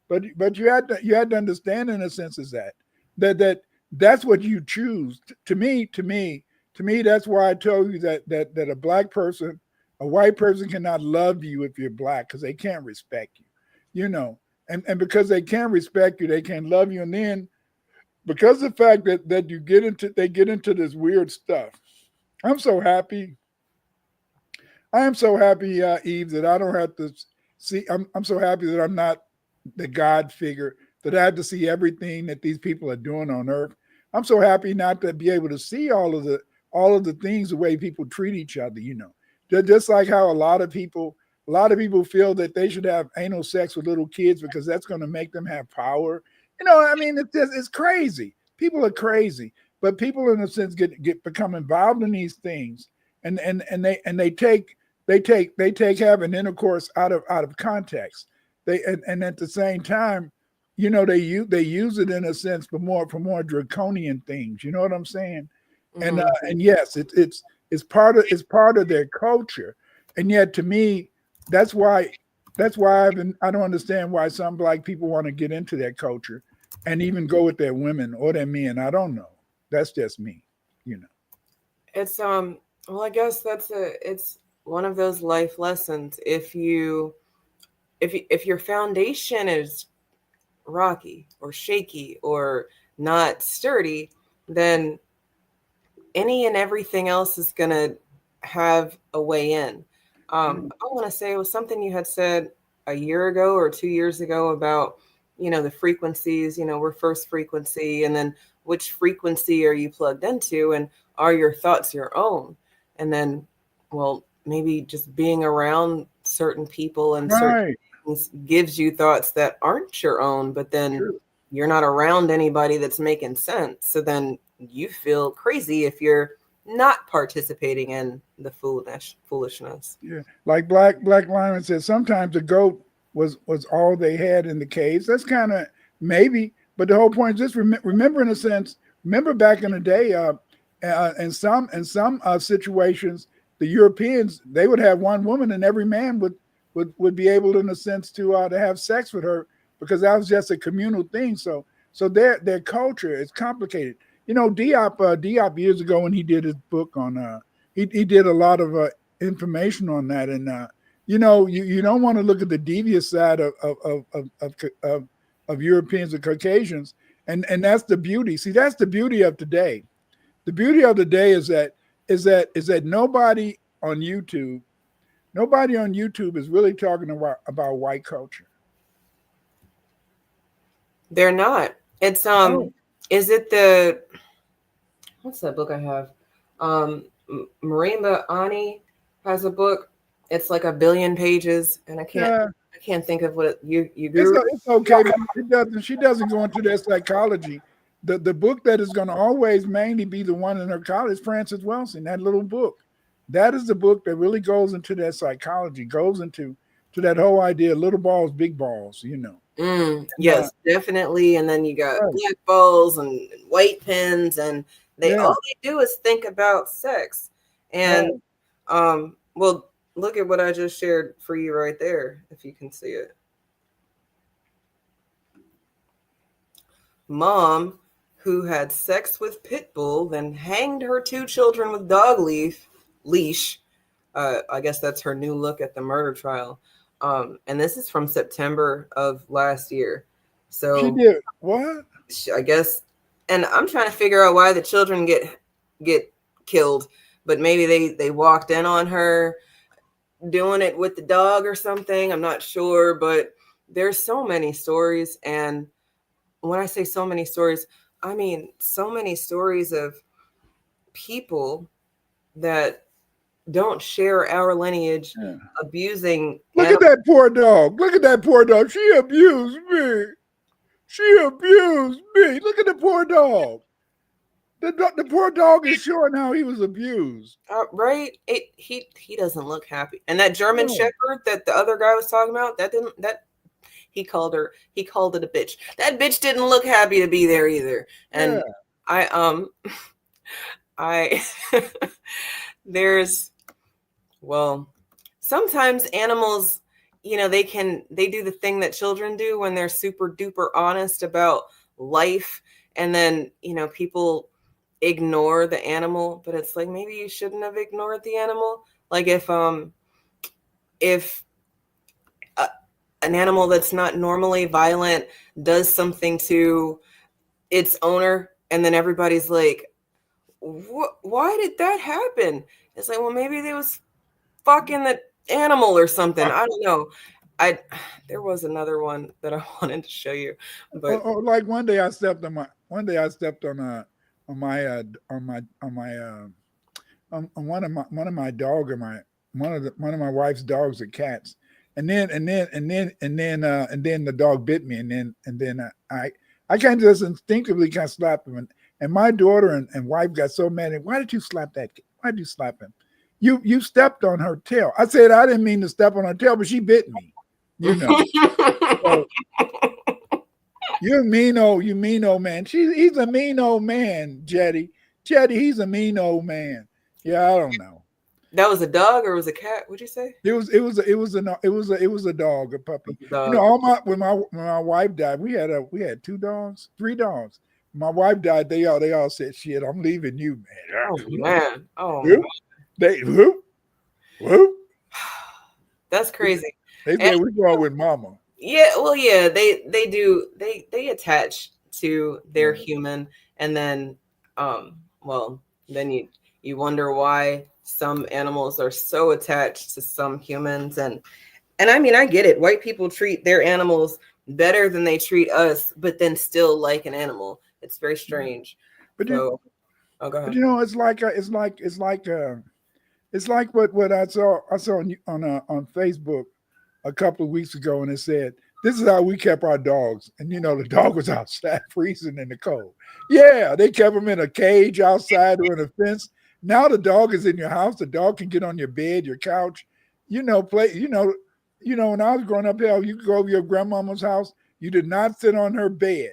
but you had to understand in a sense is that's what you choose. To me, that's why I told you that a black person. A white person cannot love you if you're black because they can't respect you, you know, and because they can't respect you, they can't love you. And then because of the fact that they get into this weird stuff. I'm so happy. I am so happy, Eve, that I don't have to see. I'm so happy that I'm not the God figure, that I have to see everything that these people are doing on earth. I'm so happy not to be able to see all of the things, the way people treat each other, you know. Just like how a lot of people feel that they should have anal sex with little kids because that's going to make them have power. You know, I mean, it's crazy. People are crazy, but people in a sense become involved in these things, and they take having intercourse out of context. And at the same time, you know, they use it in a sense for more draconian things. You know what I'm saying? Mm-hmm. And yes, it's part of their culture, and yet to me, that's why I don't understand why some black people want to get into that culture and even go with their women or their men. I don't know. That's just me, you know. It's well, I guess it's one of those life lessons. If your foundation is rocky or shaky or not sturdy, then any and everything else is going to have a way in. I want to say it was something you had said a year ago or 2 years ago about, you know, the frequencies, you know, we're first frequency, and then which frequency are you plugged into, and are your thoughts your own? And then, well, maybe just being around certain people and certain things gives you thoughts that aren't your own, but then you're not around anybody that's making sense. So then you feel crazy if you're not participating in the foolishness. Yeah, like Black Lyman said, sometimes the goat was all they had in the caves. That's kind of maybe, but the whole point is just remember in a sense. Remember back in the day, in some situations, the Europeans, they would have one woman and every man would be able in a sense to have sex with her because that was just a communal thing. So their culture is complicated. You know, Diop years ago when he did his book on he did a lot of information on that, and you know, you don't want to look at the devious side of Europeans and Caucasians, and that's the beauty. See, that's the beauty of today. The beauty of the day is that nobody on YouTube is really talking about white culture. They're not. It's is it what's that book I have? Marimba Ani has a book. It's like 1 billion pages, and I can't think of what you grew. It's okay, but she doesn't go into that psychology. The book that is going to always mainly be the one in her college, Frances Wilson, that little book. That is the book that really goes into that psychology, goes into that whole idea, little balls, big balls, you know. Yes, definitely. And then you got black balls and white pins, and all they do is think about sex. And well, look at what I just shared for you right there, if you can see it. Mom, who had sex with Pitbull, then hanged her 2 children with dog leash. I guess that's her new look at the murder trial. And this is from September of last year. So she did what? I guess, and I'm trying to figure out why the children get killed, but maybe they walked in on her doing it with the dog or something. I'm not sure, but there's so many stories. And when I say so many stories, I mean so many stories of people that don't share our lineage abusing. Look at that poor dog. Look at that poor dog. She abused me. Look at the poor dog. The poor dog is showing how he was abused. Right? He doesn't look happy. And that German Shepherd that the other guy was talking about, he called it a bitch. That bitch didn't look happy to be there either. And sometimes animals, you know, they do the thing that children do when they're super duper honest about life, and then, you know, people ignore the animal, but it's like, maybe you shouldn't have ignored the animal. Like if an animal that's not normally violent does something to its owner, and then everybody's like, why did that happen? It's like, well, maybe they was fucking the animal or something. I don't know. There was another one that I wanted to show you, but like one day I stepped on one of my dog, or one of my wife's dogs or cats, and then the dog bit me, and then I kind of just instinctively kind of slapped him, and my daughter and wife got so mad. Why did you slap that kid? Why did you slap him? You stepped on her tail. I said I didn't mean to step on her tail, but she bit me. You know. So, you mean old man. He's a mean old man, Jetty. He's a mean old man. Yeah, I don't know. That was a dog or was a cat? What'd you say? It was a dog, a puppy. Dog. You know, when my wife died, we had 3 dogs. My wife died. They all said, "Shit, I'm leaving you, man." Oh man. Oh. Whoop. That's crazy. They said we go with mama. Yeah, well, yeah, they do. They attach to their human, and then, then you wonder why some animals are so attached to some humans, and I mean, I get it. White people treat their animals better than they treat us, but then still like an animal. It's very strange. But go ahead. But you know, it's like what I saw on Facebook a couple of weeks ago, and it said, "This is how we kept our dogs." And you know, the dog was outside freezing in the cold. Yeah, they kept him in a cage outside or in a fence. Now the dog is in your house. The dog can get on your bed, your couch. You know, play. You know. When I was growing up, hell, you could go over your grandmama's house. You did not sit on her bed.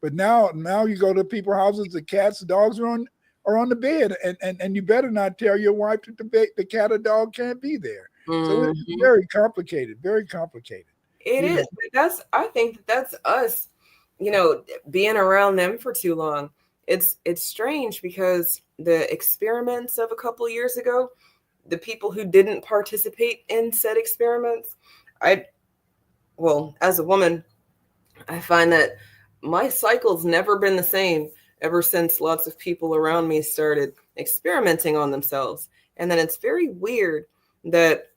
But now you go to people's houses. The cats, the dogs are on the bed, and you better not tell your wife that the cat or dog can't be there. So it's very complicated. Very complicated. It is. I think that's us, you know, being around them for too long. it's strange because the experiments of a couple years ago, the people who didn't participate in said experiments, as a woman, I find that my cycle's never been the same ever since lots of people around me started experimenting on themselves. And then it's very weird that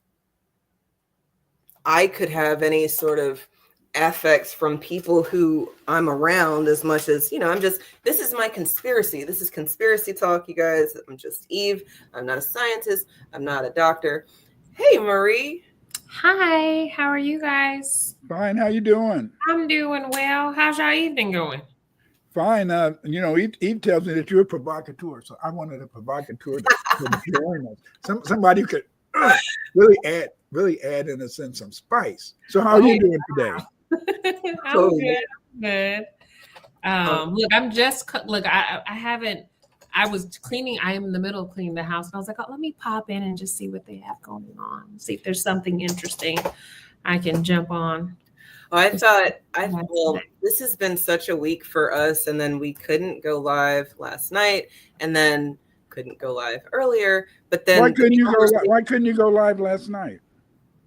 I could have any sort of affects from people who I'm around as much as, this is my conspiracy. This is conspiracy talk, you guys. I'm just Eve. I'm not a scientist. I'm not a doctor. Hey, Marie. Hi, how are you guys? Fine. How you doing? I'm doing well. How's your evening going? Fine. Eve tells me that you're a provocateur, so I wanted a provocateur to join us. Somebody who could really add in a sense some spice. So how are you doing today? I'm good. I was cleaning. I am in the middle of cleaning the house. And I was like, let me pop in and just see what they have going on. See if there's something interesting I can jump on. Well, this has been such a week for us. And then we couldn't go live last night and then couldn't go live earlier. But then why couldn't you go live last night?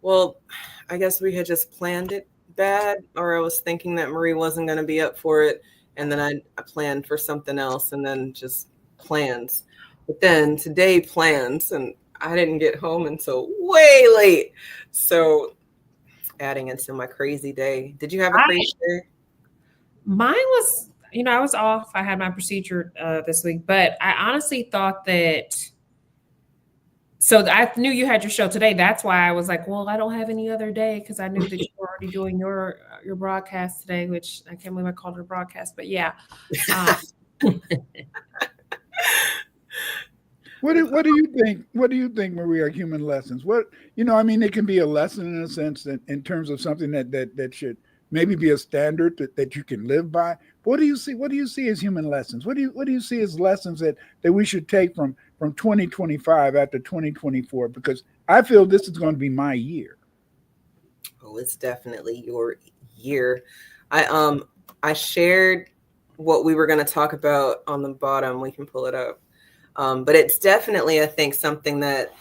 Well, I guess we had just planned it bad, or I was thinking that Marie wasn't going to be up for it. And then I planned for something else and then just plans. But then today plans, and I didn't get home until way late. So adding into my crazy day. Did you have a crazy day? Mine was, I was off. I had my procedure this week, but I honestly thought that. So I knew you had your show today. That's why I was like, well, I don't have any other day because I knew that you were already doing your broadcast today, which I can't believe I called it a broadcast, but yeah. What do you think? What do you think, Marie, are human lessons? It can be a lesson in a sense that in terms of something that should maybe be a standard that you can live by. What do you see? What do you see as human lessons? What do you see as lessons that we should take from 2025 after 2024? Because I feel this is going to be my year. Oh, it's definitely your year. I shared what we were going to talk about on the bottom. We can pull it up. But it's definitely, I think, something that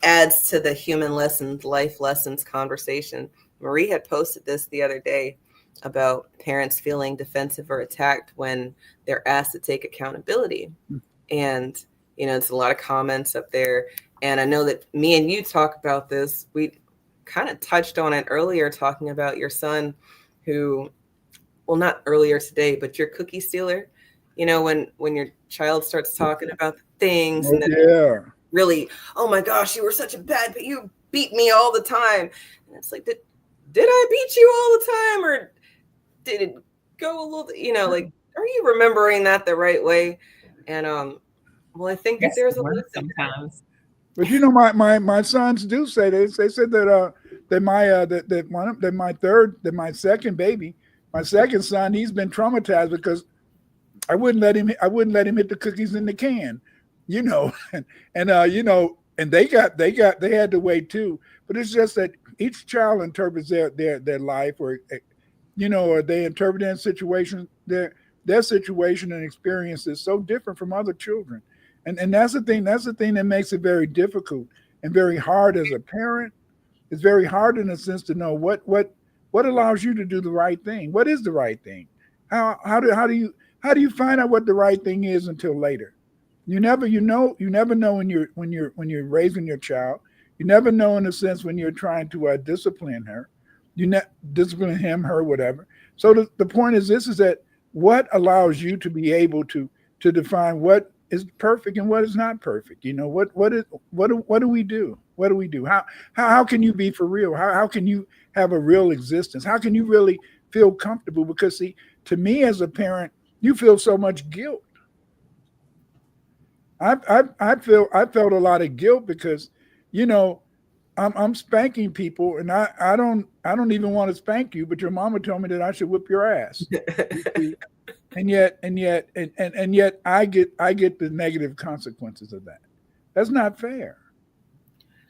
adds to the human lessons, life lessons conversation. Marie had posted this the other day about parents feeling defensive or attacked when they're asked to take accountability. And, it's a lot of comments up there. And I know that me and you talk about this. We kind of touched on it earlier, talking about your son who, well, not earlier today, but your cookie stealer. When your child starts talking about things and then really, oh my gosh, you were such a but you beat me all the time. And it's like, did I beat you all the time, or did it go a little, are you remembering that the right way? And I think that there's a lesson sometimes. But my sons do say they said that my second baby, my second son, he's been traumatized because I wouldn't let him hit the cookies in the can, and they had to wait too. But it's just that each child interprets their life, or they interpret their situation, their situation and experience is so different from other children. And that's the thing that makes it very difficult and very hard as a parent. It's very hard in a sense to know what allows you to do the right thing. What is the right thing? How do you find out what the right thing is until later? You never know when you're raising your child. You never know in a sense when you're trying to discipline her. Discipline him, her, whatever. So the point is this: is that what allows you to be able to define what is perfect and what is not perfect? What do we do? What do we do? How can you be for real? How can you have a real existence? How can you really feel comfortable? Because see, to me as a parent, you feel so much guilt. I felt a lot of guilt because, I'm spanking people, and I don't even want to spank you, but your mama told me that I should whip your ass. and yet I get the negative consequences of that. That's not fair.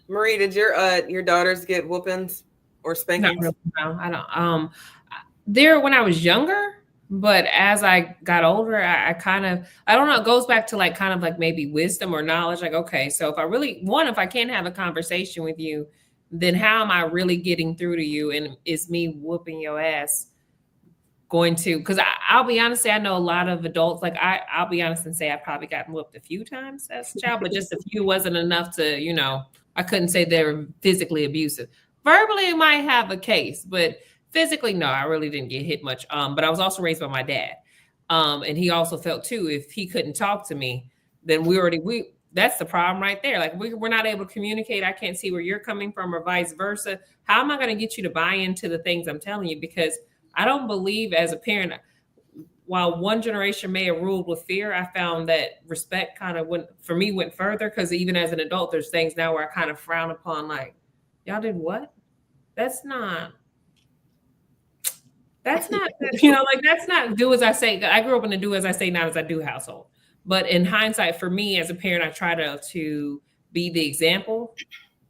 Marie, did your daughters get whoopings or spankings? No, I don't. When I was younger, But as I got older, I kind of, I don't know, it goes back to like kind of like maybe wisdom or knowledge. Like, okay, so if I can't have a conversation with you, then how am I really getting through to you? And is me whooping your ass going to, because I'll be honest, say I know a lot of adults, like I'll be honest and say I probably gotten whooped a few times as a child, but just a few wasn't enough to, I couldn't say they were physically abusive. Verbally, it might have a case, but physically, no, I really didn't get hit much. But I was also raised by my dad. And he also felt too, if he couldn't talk to me, then that's the problem right there. Like we're not able to communicate. I can't see where you're coming from or vice versa. How am I going to get you to buy into the things I'm telling you? Because I don't believe as a parent, while one generation may have ruled with fear, I found that respect kind of went further. Because even as an adult, there's things now where I kind of frown upon, like, y'all did what? That's not, like, that's not do as I say. I grew up in a do as I say, not as I do household. But in hindsight, for me as a parent, I try to be the example.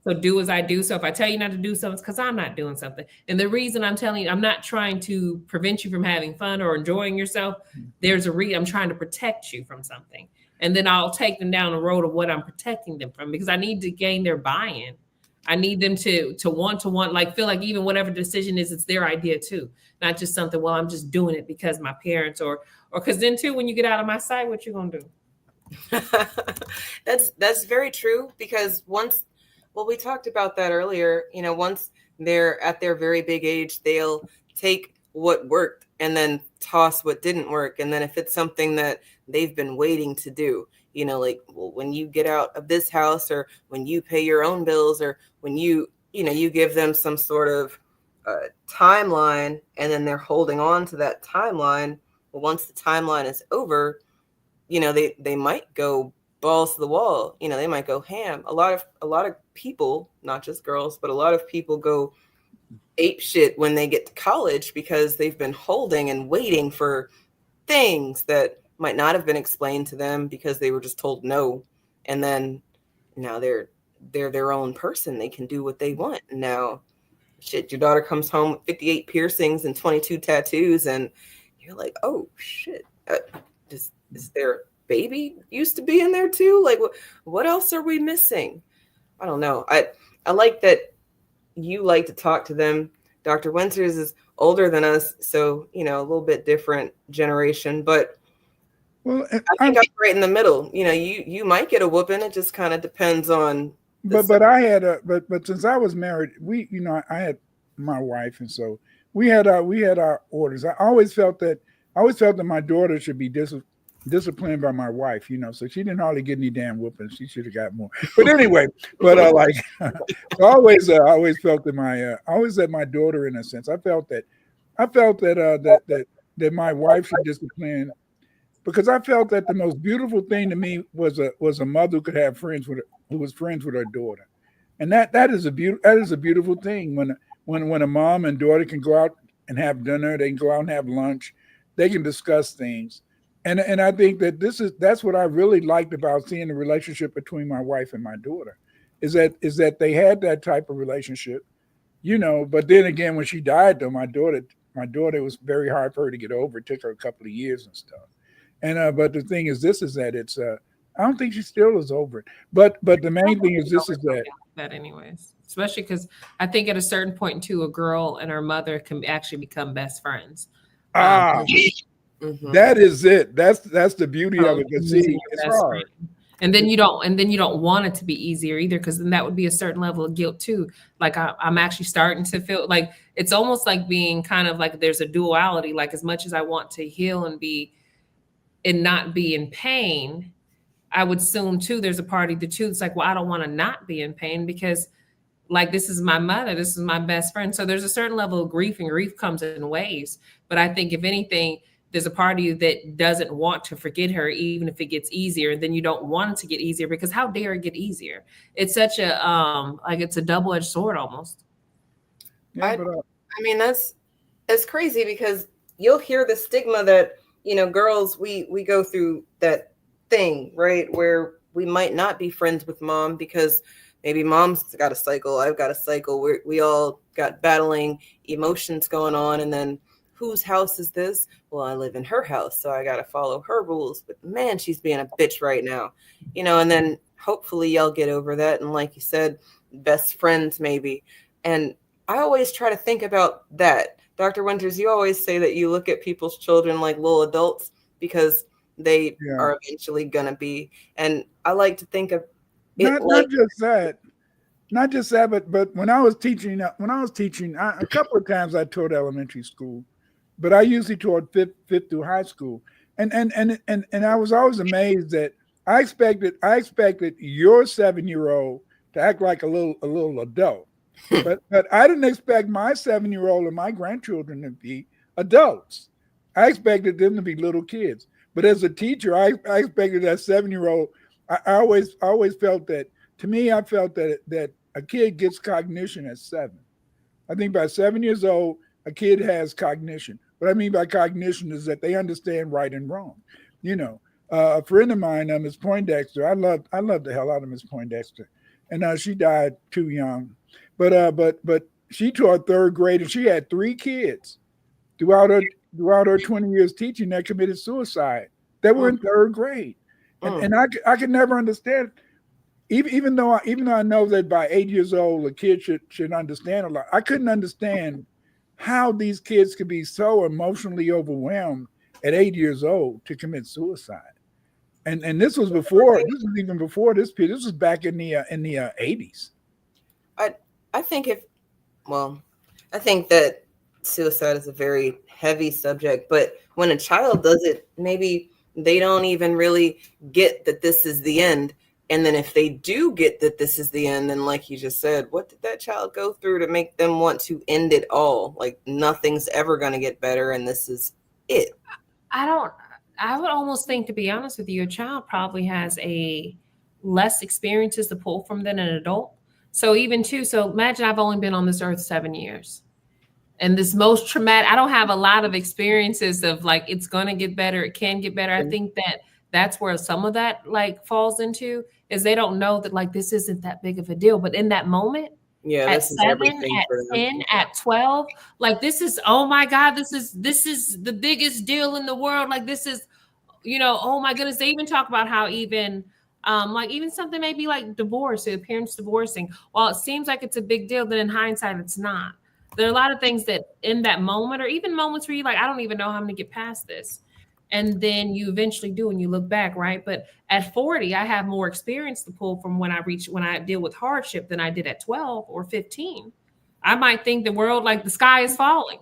So do as I do. So if I tell you not to do something, it's because I'm not doing something. And the reason I'm telling you, I'm not trying to prevent you from having fun or enjoying yourself. There's a reason I'm trying to protect you from something. And then I'll take them down the road of what I'm protecting them from, because I need to gain their buy-in. I need them to want, like, feel like even whatever decision is, it's their idea too. Not just something, well, I'm just doing it because my parents or because then too, when you get out of my sight, what you gonna do? That's very true, because we talked about that earlier, once they're at their very big age, they'll take what worked and then toss what didn't work. And then if it's something that they've been waiting to do, like, well, when you get out of this house, or when you pay your own bills, or when you give them some sort of timeline, and then they're holding on to that timeline. Well, once the timeline is over, they might go balls to the wall. They might go ham. A lot of people, not just girls, but a lot of people go ape shit when they get to college, because they've been holding and waiting for things that might not have been explained to them because they were just told no. And then now they're their own person. They can do what they want. And now, shit, your daughter comes home with 58 piercings and 22 tattoos, and you're like, oh shit, is their baby used to be in there too? Like, what else are we missing? I don't know. I like that you like to talk to them. Dr. Winters is older than us, so a little bit different generation, but well, I think I'm right in the middle. You might get a whooping. It just kind of depends on. But I had but since I was married, I had my wife, and so we had our orders. I always felt that my daughter should be disciplined by my wife, so she didn't hardly get any damn whoopings. She should have got more. But anyway, I always felt that I always had my daughter, in a sense. I felt that my wife should discipline, because I felt that the most beautiful thing to me was a mother who could have who was friends with her daughter, and that is a beautiful thing when a mom and daughter can go out and have dinner, they can go out and have lunch, they can discuss things. And I think that that's what I really liked about seeing the relationship between my wife and my daughter, is that they had that type of relationship, But then again, when she died, though, my daughter, it was very hard for her to get over. It took her a couple of years and stuff. And but the thing is, it's I don't think she still is over it. But the main thing is that anyways, especially because I think at a certain point too, a girl and her mother can actually become best friends. Mm-hmm. That is it. That's the beauty of it. It's hard. And then you don't want it to be easier either, because then that would be a certain level of guilt too. Like I'm actually starting to feel like it's almost like being kind of like there's a duality. Like as much as I want to heal and not be in pain, I would assume too there's a party to too. It's like, well, I don't want to not be in pain, because like this is my mother, this is my best friend. So there's a certain level of grief, and grief comes in waves. But I think if anything, there's a part of you that doesn't want to forget her, even if it gets easier. And then you don't want it to get easier, because how dare it get easier? It's such a it's a double-edged sword almost. Yeah, I mean, that's crazy, because you'll hear the stigma that girls, we go through that thing, right, where we might not be friends with mom because maybe mom's got a cycle, I've got a cycle, we all got battling emotions going on, and then whose house is this? Well, I live in her house, so I got to follow her rules. But man, she's being a bitch right now, and then hopefully y'all get over that. And like you said, best friends maybe. And I always try to think about that. Dr. Winters, you always say that you look at people's children like little adults because they are eventually going to be. And I like to think of it not just that, but when I was teaching, a couple of times I taught elementary school, but I usually taught fifth through high school. And I was always amazed that I expected your 7-year-old to act like a little adult. But I didn't expect my 7-year-old and my grandchildren to be adults. I expected them to be little kids. But as a teacher, I expected that 7-year-old. I always felt that. To me, I felt that a kid gets cognition at 7. I think by 7 years old, a kid has cognition. What I mean by cognition is that they understand right and wrong. A friend of mine, Miss Poindexter, I loved the hell out of Miss Poindexter, and she died too young. But she taught 3rd grade, and she had 3 kids throughout her 20 years teaching that committed suicide. That were in 3rd grade, and I could never understand. Even though I know that by 8 years old a kid should understand a lot, I couldn't understand how these kids could be so emotionally overwhelmed at 8 years old to commit suicide. And this was before. This was even before this period. This was back in the 80s. I think that suicide is a very heavy subject, but when a child does it, maybe they don't even really get that this is the end. And then if they do get that this is the end, then like you just said, what did that child go through to make them want to end it all? Like nothing's ever going to get better, and this is it. I would almost think, to be honest with you, a child probably has a less experiences to pull from than an adult. So imagine I've only been on this earth 7 years. And this most traumatic, I don't have a lot of experiences of like, it's going to get better. It can get better. I think that's where some of that like falls into, is they don't know that like, this isn't that big of a deal. But in that moment, at 7, at 10, at 12, like this is, oh my God, this is the biggest deal in the world. Like this is, oh my goodness. They even talk about how even something maybe like divorce, or parents divorcing. While it seems like it's a big deal, then in hindsight, it's not. There are a lot of things that in that moment, or even moments where you're like, I don't even know how I'm going to get past this. And then you eventually do, and you look back, right? But at 40, I have more experience to pull from when I deal with hardship than I did at 12 or 15. I might think the world, like the sky is falling,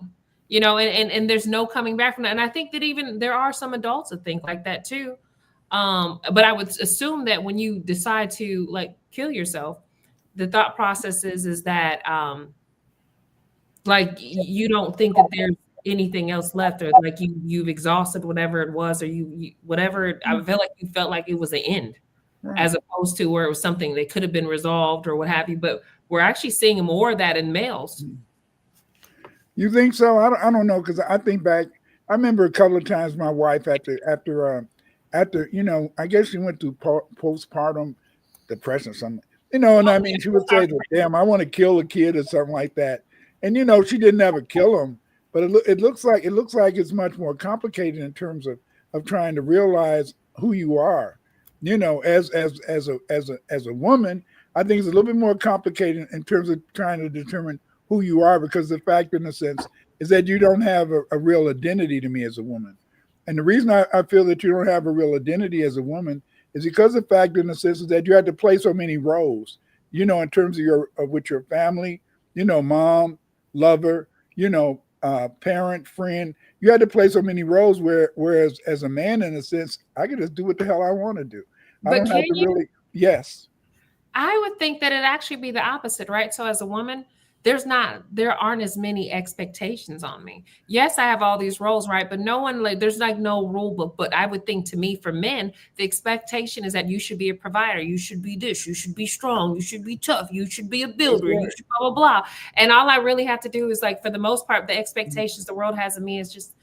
and there's no coming back from that. And I think that even there are some adults that think like that too. But I would assume that when you decide to like kill yourself, the thought process is that like you don't think that there's anything else left, or like you've exhausted whatever it was, or whatever. I feel like you felt like it was the end, right, as opposed to where it was something that could have been resolved or what have you. But we're actually seeing more of that in males. You think so? I don't know, because I think back. I remember a couple of times my wife after I guess she went through postpartum depression or something, and I mean she would say, "Damn, I want to kill a kid" or something like that. And she didn't ever kill him. But it looks like it's much more complicated in terms of trying to realize who you are. As a woman, I think it's a little bit more complicated in terms of trying to determine who you are, because the fact, in a sense, is that you don't have a real identity to me as a woman. And the reason I feel that you don't have a real identity as a woman is because the fact, in a sense, is that you have to play so many roles. In terms of with your family, mom, lover, parent, friend. You had to play so many roles, whereas as a man, in a sense, I can just do what the hell I want to do. I don't have to really. Yes. I would think that it'd actually be the opposite, right? So as a woman, there aren't as many expectations on me. Yes, I have all these roles, right? But no one, like, there's like no rule book. But I would think, to me, for men, the expectation is that you should be a provider. You should be this. You should be strong. You should be tough. You should be a builder. You should blah, blah, blah. And all I really have to do is, like, for the most part, the expectations the world has of me is just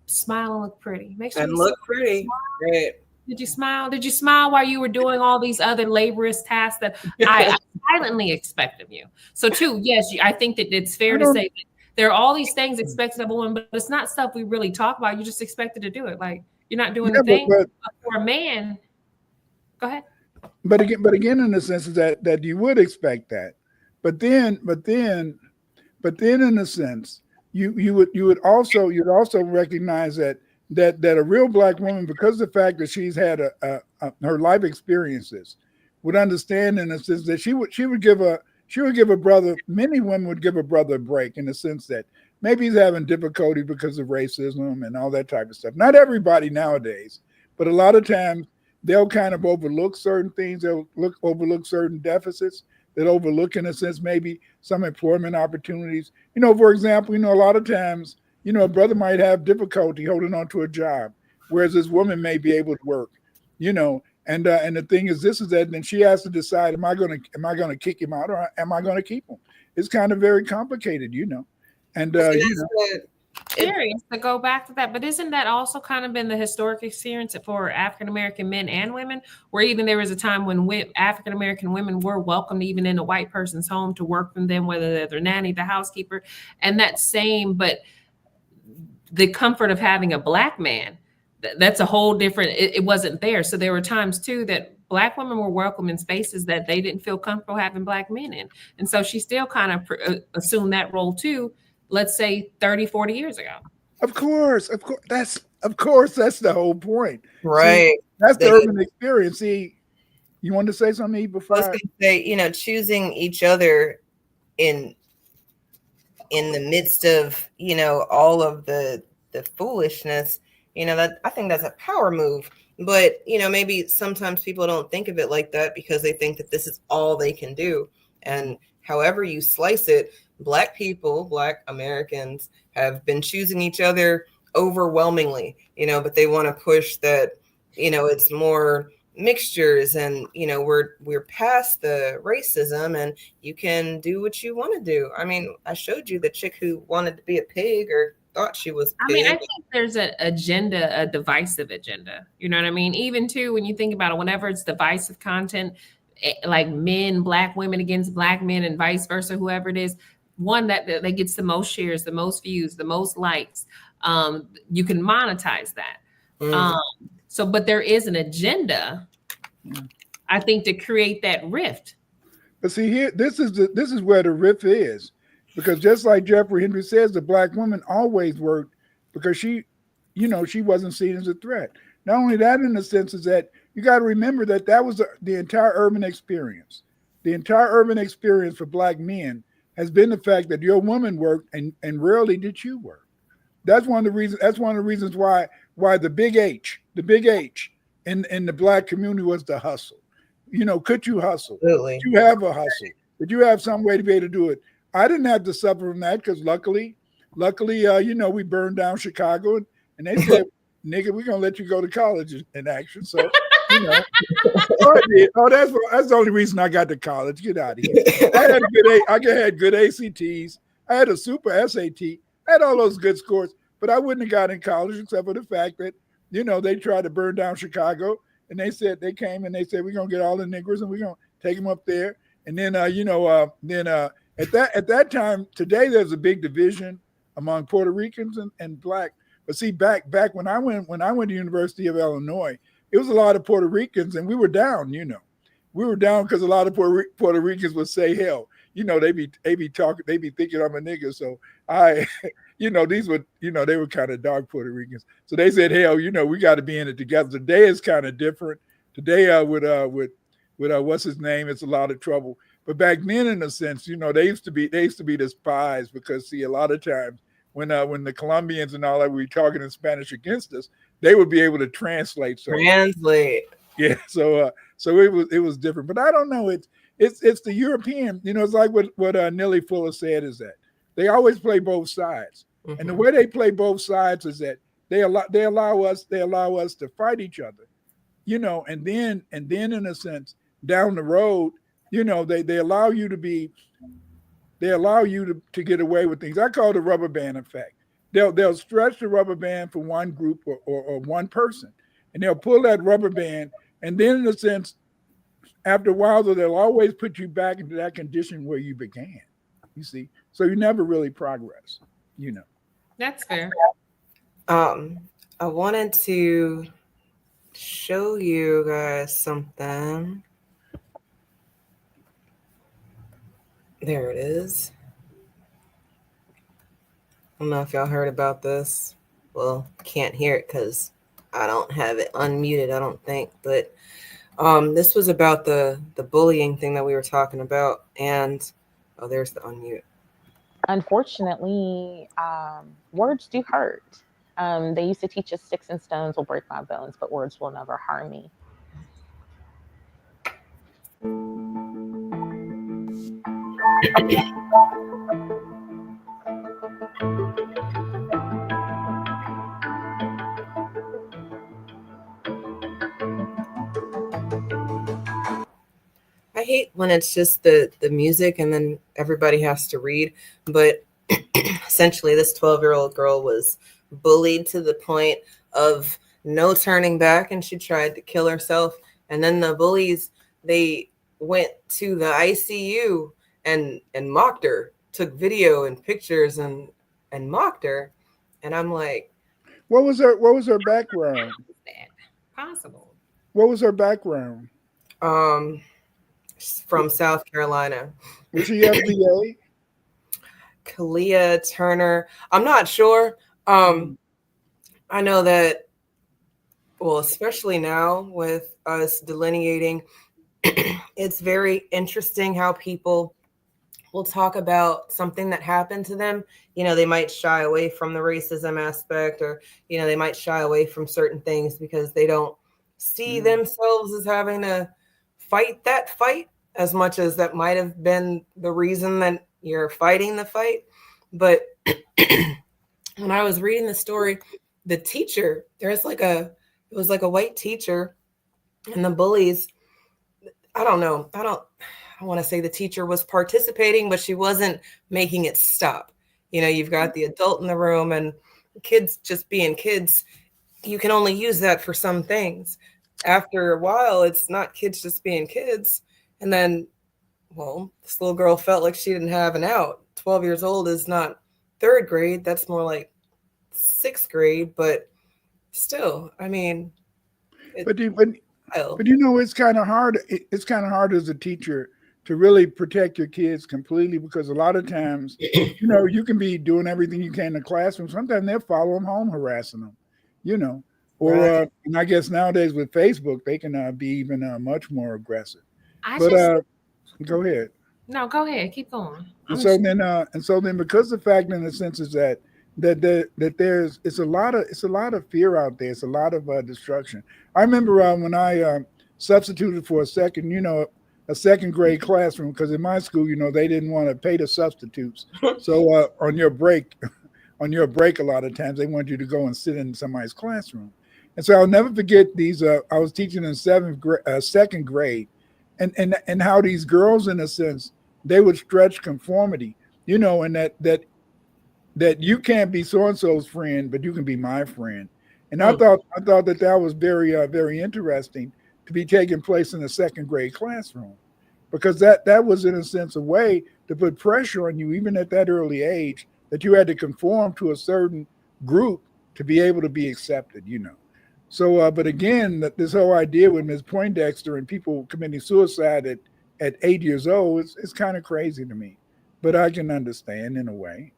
smile and look pretty. Make sure and you look pretty. Right. Did you smile? Did you smile while you were doing all these other laborious tasks that I silently expect of you? So, too, yes, I think that it's fair to say there are all these things expected of a woman, but it's not stuff we really talk about. You just expected to do it. Like you're not doing the thing. But for a man, go ahead. But again, in the sense is that you would expect that, but then in a sense, you'd also recognize that a real Black woman, because of the fact that she's had her life experiences, would understand in a sense that she would give a brother. Many women would give a brother a break in the sense that maybe he's having difficulty because of racism and all that type of stuff. Not everybody nowadays, but a lot of times they'll kind of overlook certain things. They'll overlook certain deficits. They'll overlook, in a sense, maybe some employment opportunities. For example, a lot of times, a brother might have difficulty holding on to a job, whereas this woman may be able to work, and the thing is, then she has to decide, am I going to kick him out or am I going to keep him? It's kind of very complicated, and Curious to go back to that, but isn't that also kind of been the historic experience for African American men and women, where even there was a time when African American women were welcomed even in a white person's home to work for them, whether they're their nanny, the housekeeper, and but the comfort of having a Black man, that's a whole different. It wasn't there, so there were times too that Black women were welcome in spaces that they didn't feel comfortable having Black men in, and so she still kind of assumed that role too. Let's say 30, 40 years ago. Of course. That's the whole point. Right. See, that's the urban experience. See, you wanted to say something before? I was going to say, choosing each other in the midst of, all of the foolishness, that I think that's a power move. But, maybe sometimes people don't think of it like that because they think that this is all they can do. And however you slice it, Black people, Black Americans have been choosing each other overwhelmingly, but they want to push that, it's more mixtures and, we're past the racism and you can do what you want to do. I mean, I showed you the chick who wanted to be a pig or thought she was a pig. I think there's an agenda, a divisive agenda. You know what I mean? Even too, when you think about it, whenever it's divisive content, like men, Black women against Black men and vice versa, whoever it is, one that gets the most shares, the most views, the most likes, you can monetize that. But there is an agenda, I think, to create that rift. But see, here, this is where the rift is, because just like Jeffrey Henry says, the Black woman always worked because she wasn't seen as a threat. Not only that, in the sense is that you got to remember that was the entire urban experience. The entire urban experience for Black men has been the fact that your woman worked and rarely did you work. That's one of the reasons why the big H in the Black community was the hustle. Could you hustle? Absolutely. Did you have a hustle? Did you have some way to be able to do it? I didn't have to suffer from that because luckily, we burned down Chicago and they said, nigga, we're gonna let you go to college in action. So that's the only reason I got to college. Get out of here. I had good ACTs. I had a super SAT. I had all those good scores, but I wouldn't have got in college except for the fact that, they tried to burn down Chicago and they came and they said, we're going to get all the niggers and we're going to take them up there. And then, at that time, today, there's a big division among Puerto Ricans and Black. But see, back when I went to University of Illinois, it was a lot of Puerto Ricans, and we were down. We were down because a lot of Puerto Ricans would say hell. They be thinking I'm a nigga. So these were, they were kind of dark Puerto Ricans. So they said, hell, we got to be in it together. Today is kind of different. Today with what's his name, it's a lot of trouble. But back then, in a sense, they used to be despised because, see, a lot of times when the Colombians and all that were talking in Spanish against us, they would be able to translate. Yeah. So it was different. But I don't know. It's the European. It's like what Nellie Fuller said, is that they always play both sides, and the way they play both sides is that they allow us to fight each other, and then in a sense down the road, they allow you to get away with things. I call it the rubber band effect. They'll stretch the rubber band for one group or one person, and they'll pull that rubber band, and then in a sense, after a while, they'll always put you back into that condition where you began. You see, So you never really progress, you know. That's fair. I wanted to show you guys something. There it is. I don't know if y'all heard about this. Well, can't hear it because I don't have it unmuted, I don't think. But this was about the bullying thing that we were talking about. And oh, there's the unmute. Unfortunately, words do hurt. They used to teach us sticks and stones will break my bones, but words will never harm me. I hate when it's just the music and then everybody has to read. But essentially, this 12-year-old girl was bullied to the point of no turning back, and she tried to kill herself. And then the bullies, they went to the ICU and mocked her, took video and pictures and mocked her. And I'm like, what was her background? How is that possible? What was her background? From South Carolina. Was she FBA? Kalia Turner. I'm not sure. I know that, well, especially now with us delineating, it's very interesting how people will talk about something that happened to them. You know, they might shy away from the racism aspect, or, you know, they might shy away from certain things because they don't see themselves as having to fight that fight as much as that might have been the reason that you're fighting the fight. But when I was reading the story, the teacher, it was like a white teacher, and the bullies, I don't want to say the teacher was participating, but she wasn't making it stop. You know, you've got the adult in the room, and kids just being kids, you can only use that for some things. After a while, it's not kids just being kids. And then, well, this little girl felt like she didn't have an out. 12 years old is not third grade. That's more like sixth grade. But still, I mean, but you know, it's kind of hard. It's kind of hard as a teacher to really protect your kids completely, because a lot of times, you know, you can be doing everything you can in the classroom. Sometimes they'll follow them home, harassing them, you know. Or Right. And I guess nowadays with Facebook, they can be even much more aggressive. Go ahead. No, go ahead. Keep going. And so then, because the fact, in a sense, is that there's it's a lot of fear out there. It's a lot of destruction. I remember when I substituted for a second grade classroom, because in my school, you know, they didn't want to pay the substitutes. So on your break, a lot of times they want you to go and sit in somebody's classroom. And so I'll never forget these. I was teaching in second grade, and how these girls, in a sense, they would stretch conformity, you know, and that you can't be so and so's friend, but you can be my friend. And I thought that was very very interesting to be taking place in a second grade classroom, because that was, in a sense, a way to put pressure on you, even at that early age, that you had to conform to a certain group to be able to be accepted, you know. So, but again, this whole idea with Ms. Poindexter and people committing suicide at 8 years old, it's kind of crazy to me, but I can understand in a way.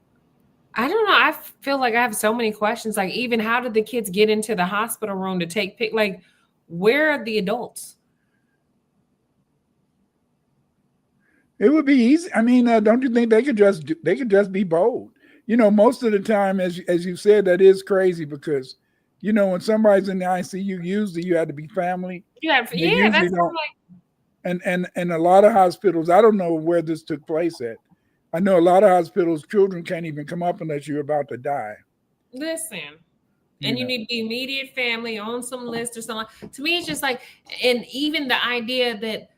I don't know. I feel like I have so many questions. Like, even how did the kids get into the hospital room to take like, where are the adults? It would be easy. I mean, don't you think they could just be bold? You know, most of the time, as you said, that is crazy, because, you know, when somebody's in the ICU, usually you had to be family. Yeah, that's like. And a lot of hospitals, I don't know where this took place at. I know a lot of hospitals, children can't even come up unless you're about to die. Listen, and you need to be immediate family on some list or something. To me, it's just like, and even the idea that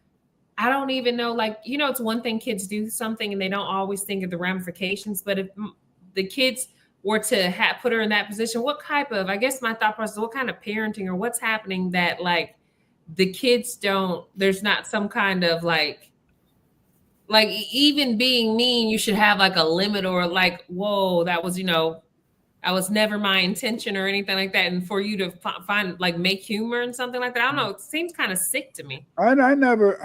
I don't even know, like, you know, it's one thing kids do something and they don't always think of the ramifications. But if the kids were to put her in that position, what type of, I guess my thought process, what kind of parenting or what's happening that, like, the kids don't, there's not some kind of, like, like even being mean, you should have like a limit or like, whoa, that was, I was never my intention or anything like that. And for you to find like make humor and something like that, I don't know. It seems kind of sick to me. I don't know.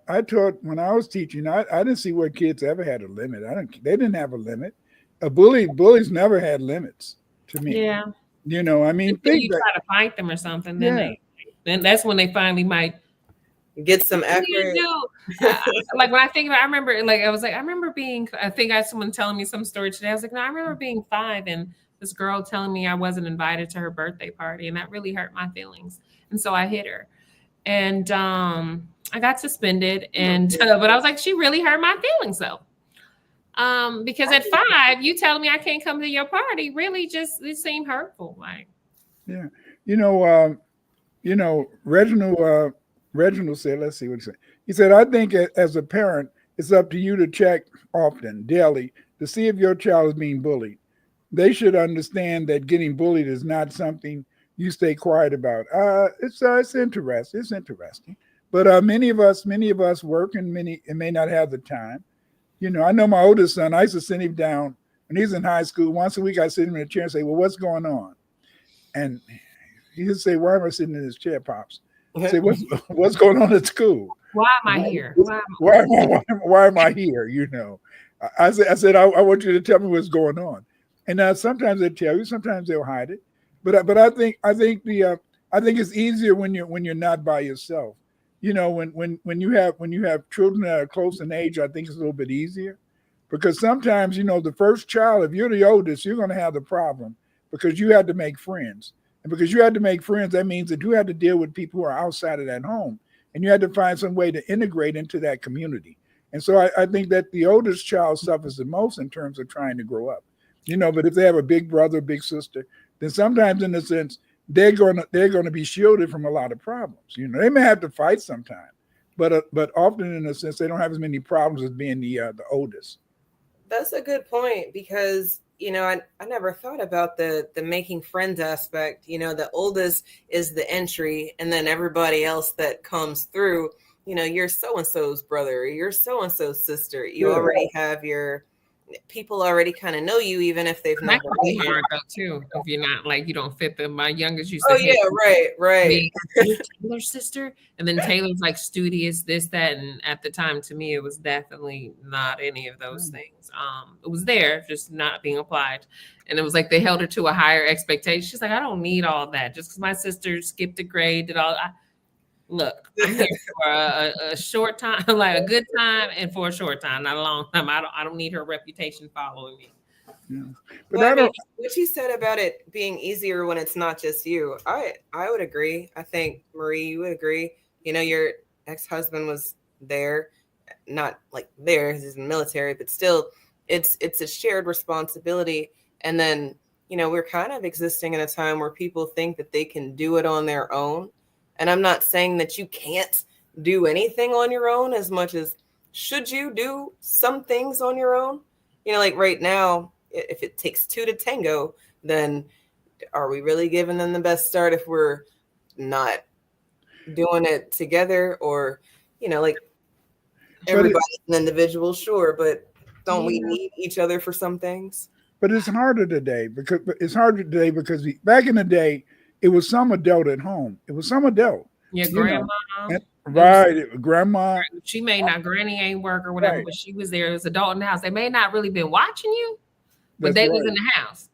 I taught when I was teaching. I didn't see where kids ever had a limit. They didn't have a limit. Bullies never had limits to me. Yeah. I mean, you try to fight them or something, then that's when they finally might get some accurate. Like when I think about, I remember I think I had someone telling me some story today. I was like, no, I remember being 5 and this girl telling me I wasn't invited to her birthday party, and that really hurt my feelings. And so I hit her, and I got suspended. And but I was like, she really hurt my feelings though. Because at 5, you telling me I can't come to your party really it seemed hurtful. Like, yeah, Reginald said, let's see what he said. He said, I think as a parent, it's up to you to check often, daily, to see if your child is being bullied. They should understand that getting bullied is not something you stay quiet about. It's interesting. It's interesting. But many of us work, and may not have the time. I know my oldest son, I used to sit him down when he's in high school. Once a week, I sit him in a chair and say, well, what's going on? And he'd say, why am I sitting in this chair, Pops? I say, what's going on at school? Why am I here? Why am I here? I said, I want you to tell me what's going on. And sometimes they tell you, sometimes they'll hide it. But I think it's easier when you're not by yourself. When you have children that are close in age, I think it's a little bit easier, because sometimes, the first child, if you're the oldest, you're going to have the problem because you had to make friends. And because you had to make friends, that means that you had to deal with people who are outside of that home, and you had to find some way to integrate into that community. And so I think that the oldest child suffers the most in terms of trying to grow up, but if they have a big brother, big sister, then sometimes in a sense, they're going to be shielded from a lot of problems. They may have to fight sometime, but often in a sense, they don't have as many problems as being the oldest. That's a good point, because I never thought about the making friends aspect. The oldest is the entry, and then everybody else that comes through, you're so-and-so's brother, or you're so-and-so's sister. You already have your people already kind of know you, even if they've not. That can be hard though too, if you're not like, you don't fit them. My youngest used to. Oh yeah, right. Taylor's sister, and then Taylor's like studious, this, that, and at the time, to me, it was definitely not any of those things. It was there, just not being applied, and it was like they held her to a higher expectation. She's like, I don't need all that just because my sister skipped a grade, did all. Look, I'm here for a short time, like a good time, and for a short time, not a long time. I don't need her reputation following me. Yeah. But what you said about it being easier when it's not just you, I would agree. I think, Marie, you would agree. Your ex-husband was there, not like there, he's in the military, but still, it's a shared responsibility. And then, we're kind of existing in a time where people think that they can do it on their own. And I'm not saying that you can't do anything on your own, as much as should you do some things on your own? Like right now, if it takes 2 to tango, then are we really giving them the best start if we're not doing it together? Or, like everybody's an individual, sure, but don't we need each other for some things? But it's harder today because back in the day, it was some adult at home. It was some adult. Yeah, grandma. Grandma. She may not, granny ain't work or whatever, but she was there as adult in the house. They may not really been watching you, but they was in the house.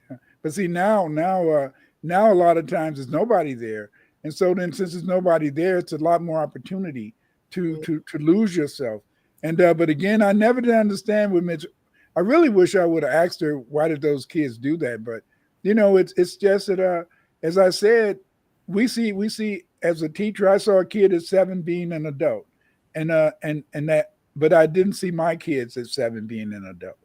Yeah. But see, now a lot of times there's nobody there. And so then since there's nobody there, it's a lot more opportunity to lose yourself. And but again, I never did understand with Mitch. I really wish I would have asked her, why did those kids do that? But it's just that as I said, we see as a teacher, I saw a kid at 7 being an adult, but I didn't see my kids at 7 being an adult.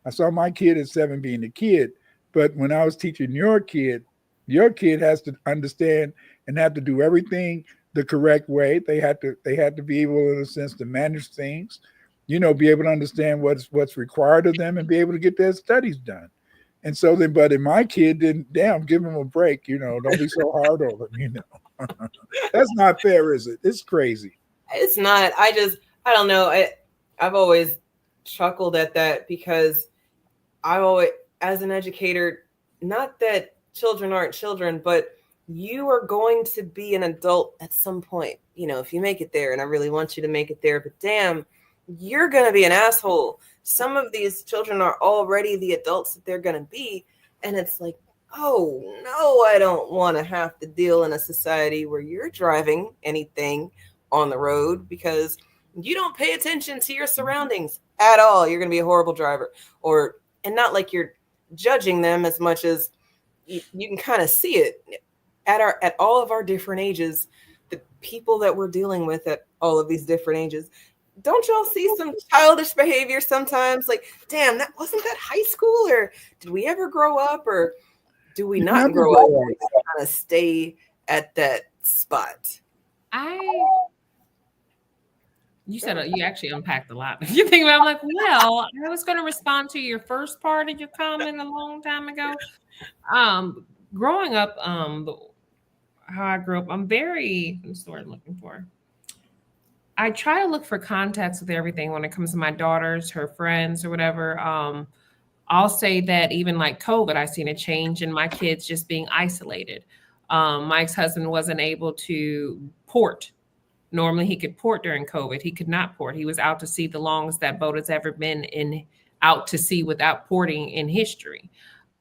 I saw my kid at 7 being a kid, but when I was teaching your kid has to understand and have to do everything the correct way. They had to be able, in a sense, to manage things, be able to understand what's required of them and be able to get their studies done. And so then, but in my kid, then give him a break, don't be so hard on him, That's not fair, is it? It's crazy. It's not. I don't know. I've always chuckled at that because I always, as an educator, not that children aren't children, but you are going to be an adult at some point, if you make it there, and I really want you to make it there, but damn, you're going to be an asshole. Some of these children are already the adults that they're going to be. And it's like, oh no, I don't want to have to deal in a society where you're driving anything on the road because you don't pay attention to your surroundings at all. You're going to be a horrible driver, and not like you're judging them as much as you can kind of see it at all of our different ages, the people that we're dealing with at all of these different ages. Don't y'all see some childish behavior sometimes? Like, damn, wasn't that high school? Or did we ever grow up? Or do we not grow up? We kind of stay at that spot. You said you actually unpacked a lot. If you think about it, I'm like, well, I was going to respond to your first part of your comment a long time ago. Growing up, how I grew up, what's the word I'm looking for? I try to look for context with everything when it comes to my daughters, her friends, or whatever. I'll say that even like COVID, I've seen a change in my kids just being isolated. My ex-husband wasn't able to port. Normally he could port during COVID. He could not port. He was out to sea the longest that boat has ever been out to sea without porting in history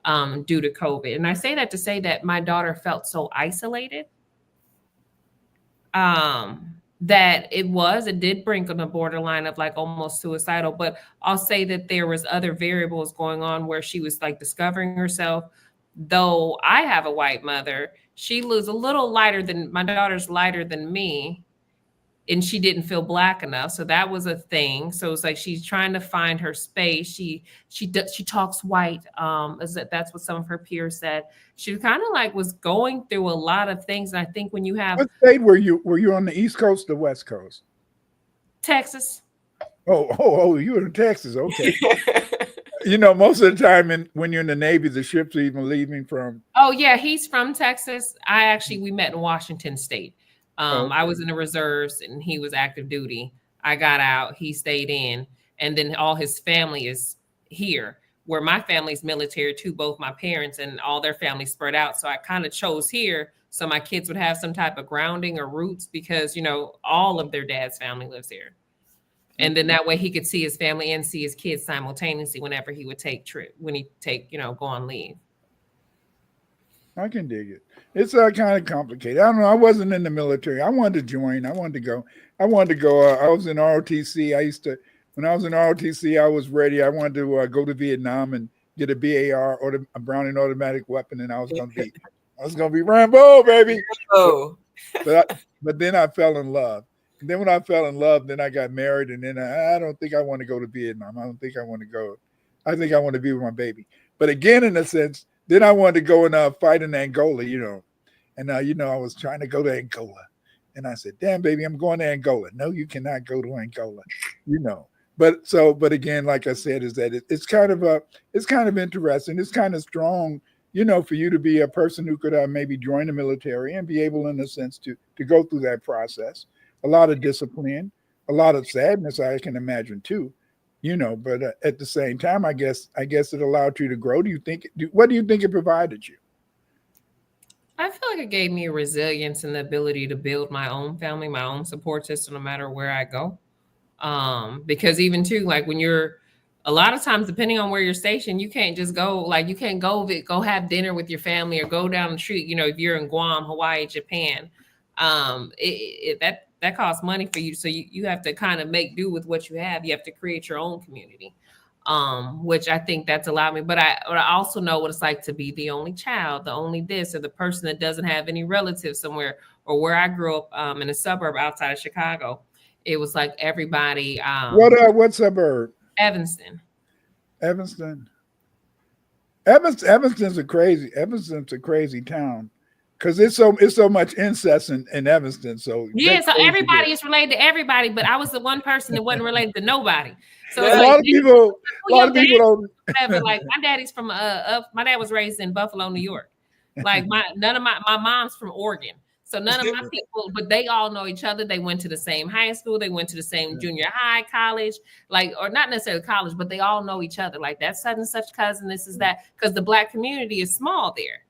due to COVID. And I say that to say that my daughter felt so isolated that it did bring on the borderline of like almost suicidal. But I'll say that there was other variables going on where she was like discovering herself. Though I have a white mother, she was a little my daughter's lighter than me. And she didn't feel Black enough. So that was a thing. So it's like, she's trying to find her space. She talks white. That's what some of her peers said. She kind of like was going through a lot of things. And I think when you have. What state were you on the East Coast or West Coast? Texas. Oh, you were in Texas. Okay. Most of the time when you're in the Navy, the ships are even leaving from. Oh yeah. He's from Texas. We met in Washington State. I was in the reserves and he was active duty. I got out, he stayed in, and then all his family is here, where my family's military too, both my parents and all their families spread out. So I kind of chose here so my kids would have some type of grounding or roots because, all of their dad's family lives here. And then that way he could see his family and see his kids simultaneously whenever he would go on leave. I can dig it. It's kind of complicated. I don't know. I wasn't in the military. I wanted to join. I wanted to go. I was in ROTC. When I was in ROTC, I was ready. I wanted to go to Vietnam and get a BAR or a Browning automatic weapon, and I was going to be Rambo, baby. Oh. But then I fell in love. And then when I fell in love, then I got married, and then I don't think I want to go to Vietnam. I don't think I want to go. I think I want to be with my baby. But again, in a sense, then I wanted to go and fight in Angola, And, I was trying to go to Angola. And I said, damn, baby, I'm going to Angola. No, you cannot go to Angola, But again, like I said, is that it's kind of interesting. It's kind of strong, for you to be a person who could maybe join the military and be able, in a sense, to go through that process. A lot of discipline, a lot of sadness, I can imagine, too. But at the same time, I guess it allowed you to grow. What do you think it provided you? I feel like it gave me a resilience and the ability to build my own family, my own support system, no matter where I go. Because even too, like when you're a lot of times, depending on where you're stationed, you can't just go, like you can't go have dinner with your family or go down the street. If you're in Guam, Hawaii, Japan, that costs money for you. So you have to kind of make do with what you have. You have to create your own community, which I think that's allowed me. But I also know what it's like to be the only child, the only this, or the person that doesn't have any relatives somewhere, or where I grew up in a suburb outside of Chicago. It was like everybody. What suburb? Evanston. Evanston's a crazy town. Because it's so much incest in Evanston. So yeah, so everybody is related to everybody, but I was the one person that wasn't related to nobody. So a lot of people don't. Like my daddy's from my dad was raised in Buffalo, New York. Like my mom's from Oregon. So none of my people, but they all know each other. They went to the same high school. They went to the same junior high, college, like, or not necessarily college, but they all know each other. Like, that's such and such cousin. This is that, because the Black community is small there.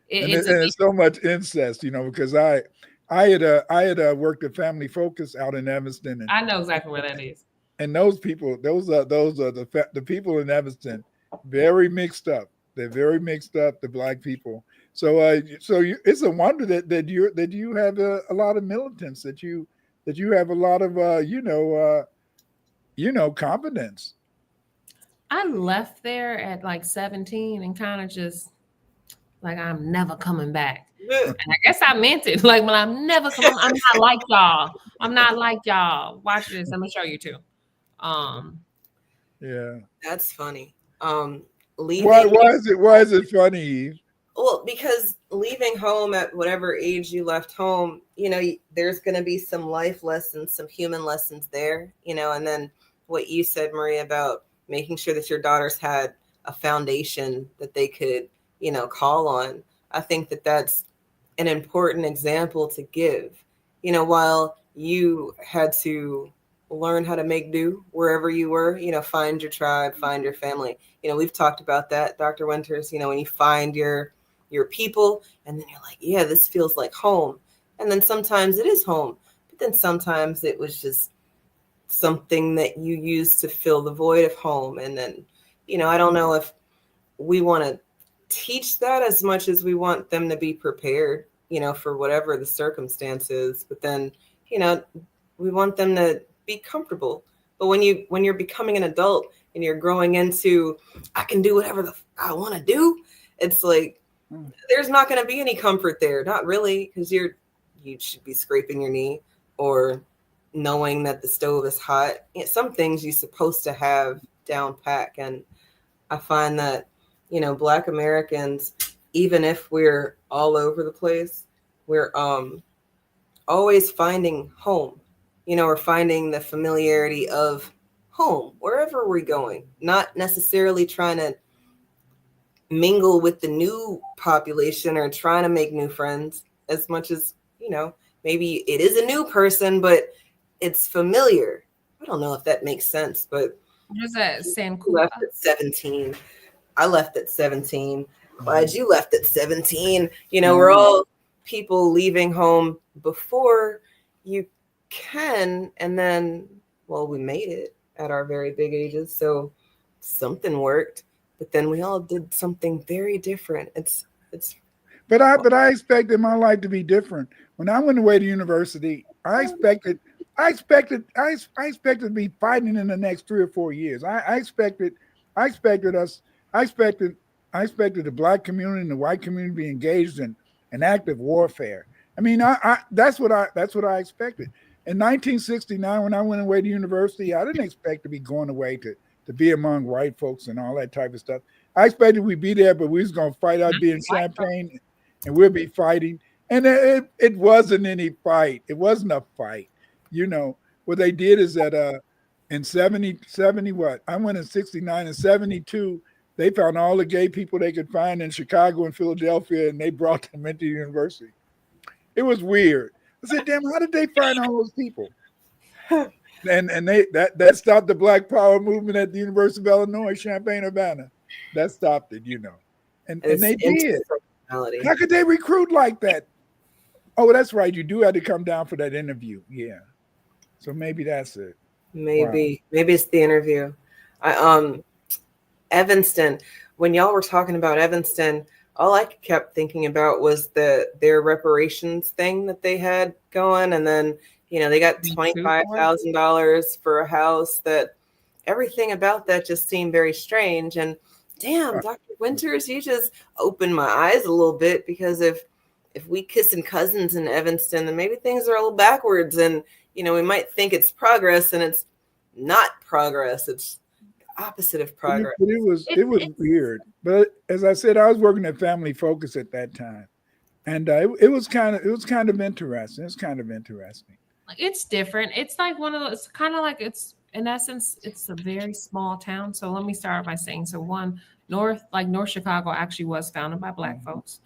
It's so much incest, because I had worked at Family Focus out in Evanston, and I know exactly where that is. And those people, those are the people in Evanston, very mixed up. They're very mixed up, the Black people. So it's a wonder that you have a lot of militants, that you have a lot of confidence. I left there at like 17 and kind of just like, I'm never coming back. And I guess I meant it. Like, well, I'm never coming. I'm not like y'all. I'm not like y'all. Watch this. I'm gonna show you too. Yeah, that's funny. Leaving. Why is it funny? Well, because leaving home at whatever age you left home, there's going to be some life lessons, some human lessons there, and then what you said, Marie, about making sure that your daughters had a foundation that they could, call on. I think that that's an important example to give, while you had to learn how to make do wherever you were, find your tribe, find your family. We've talked about that, Dr. Winters, when you find your people, and then you're like, yeah, this feels like home. And then sometimes it is home, but then sometimes it was just something that you use to fill the void of home. And then, I don't know if we want to teach that as much as we want them to be prepared, for whatever the circumstances, but then, we want them to be comfortable. But when you're becoming an adult and you're growing into, I can do whatever I want to do, it's like, there's not going to be any comfort there. Not really, because you should be scraping your knee or knowing that the stove is hot. Some things you're supposed to have down pack. And I find that, Black Americans, even if we're all over the place, we're always finding home, or finding the familiarity of home wherever we're going, not necessarily trying to mingle with the new population or trying to make new friends as much as, maybe it is a new person, but it's familiar. I don't know if that makes sense, but what is that? Left at 17. I left at 17. Clyde, you left at 17. We're all people leaving home before you can, and then, well, we made it at our very big ages, so something worked. But then we all did something very different. But I expected my life to be different. When I went away to university, I expected to be fighting in the next 3 or 4 years. I expected the Black community and the white community to be engaged in an active warfare. I mean, that's what I expected. In 1969, when I went away to university, I didn't expect to be going away to be among white folks and all that type of stuff. I expected we'd be there, but we was going to fight out being Champaign, and we'll be fighting. And it wasn't any fight. It wasn't a fight. What they did is that in 70 what? I went in 69 and 72, they found all the gay people they could find in Chicago and Philadelphia, and they brought them into the university. It was weird. I said, damn, how did they find all those people? And that stopped the Black Power movement at the University of Illinois, Champaign-Urbana. That stopped it, And they did. How could they recruit like that? Oh, that's right. You do have to come down for that interview. Yeah. So maybe that's it. Maybe it's the interview. Evanston, when y'all were talking about Evanston, all I kept thinking about was their reparations thing that they had going. And then, they got $25,000 for a house. That everything about that just seemed very strange. And damn, Dr. Winters, you just opened my eyes a little bit, because if we kissing cousins in Evanston, then maybe things are a little backwards, and we might think it's progress, and it's not progress. It's the opposite of progress. But it was weird. But as I said, I was working at Family Focus at that time, and it was kind of interesting. It's kind of interesting. It's different. It's like one of those, kind of like, it's in essence, it's a very small town. So let me start by saying, so North Chicago actually was founded by Black folks.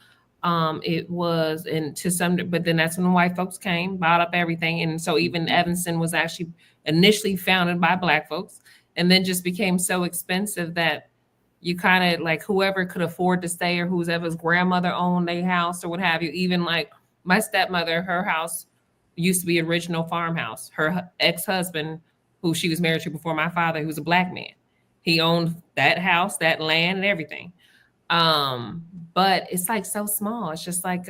It was, and to some, but then that's when the white folks came, bought up everything. And so even Evanston was actually initially founded by Black folks, and then just became so expensive that you kind of like whoever could afford to stay or whoever's grandmother owned their house or what have you. Even like my stepmother, her house used to be original farmhouse. Her ex-husband, who she was married to before my father, who's a Black man, he owned that house, that land, and everything. But it's like so small. It's just like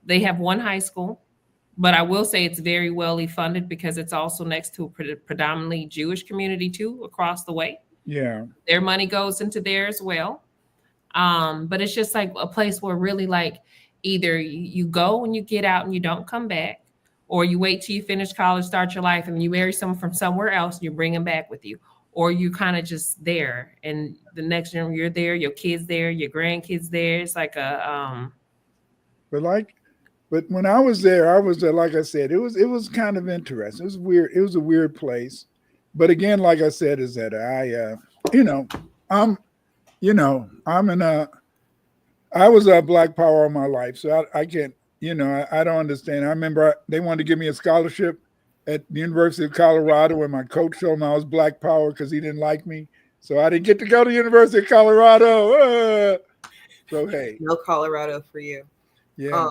they have one high school, but I will say it's very well funded because it's also next to a predominantly Jewish community too, across the way. Yeah. Their money goes into there as well. But it's just like a place where really like either you go and you get out and you don't come back, or you wait till you finish college, start your life, and you marry someone from somewhere else and you bring them back with you. Or you kind of just there, and the next year you're there, your kids there, your grandkids there. It's like a But when I was there, like I said, it was kind of interesting. It was weird. It was a weird place. But again, like I said, is that I was a Black Power all my life, so I can't, I don't understand. I remember they wanted to give me a scholarship at the University of Colorado, and my coach told me I was Black Power because he didn't like me, so I didn't get to go to the University of Colorado. So hey, no Colorado for you. Yeah,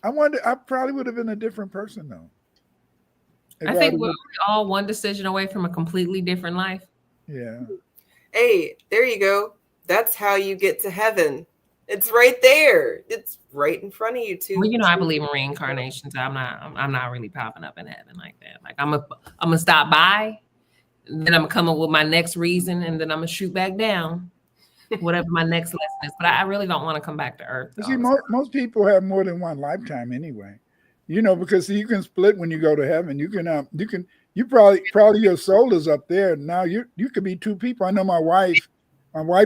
I wonder. I probably would have been a different person though. I think we're all one decision away from a completely different life. Yeah. Hey, there you go. That's how you get to heaven. It's right there. It's right in front of you too. Well, I believe in reincarnation, so I'm not really popping up in heaven like that. Like I'm gonna stop by, and then I'm gonna come up with my next reason, and then I'm gonna shoot back down, whatever my next lesson is. But I really don't want to come back to Earth. See, most people have more than one lifetime anyway, because you can split when you go to heaven. You probably your soul is up there now. You could be two people. I know my wife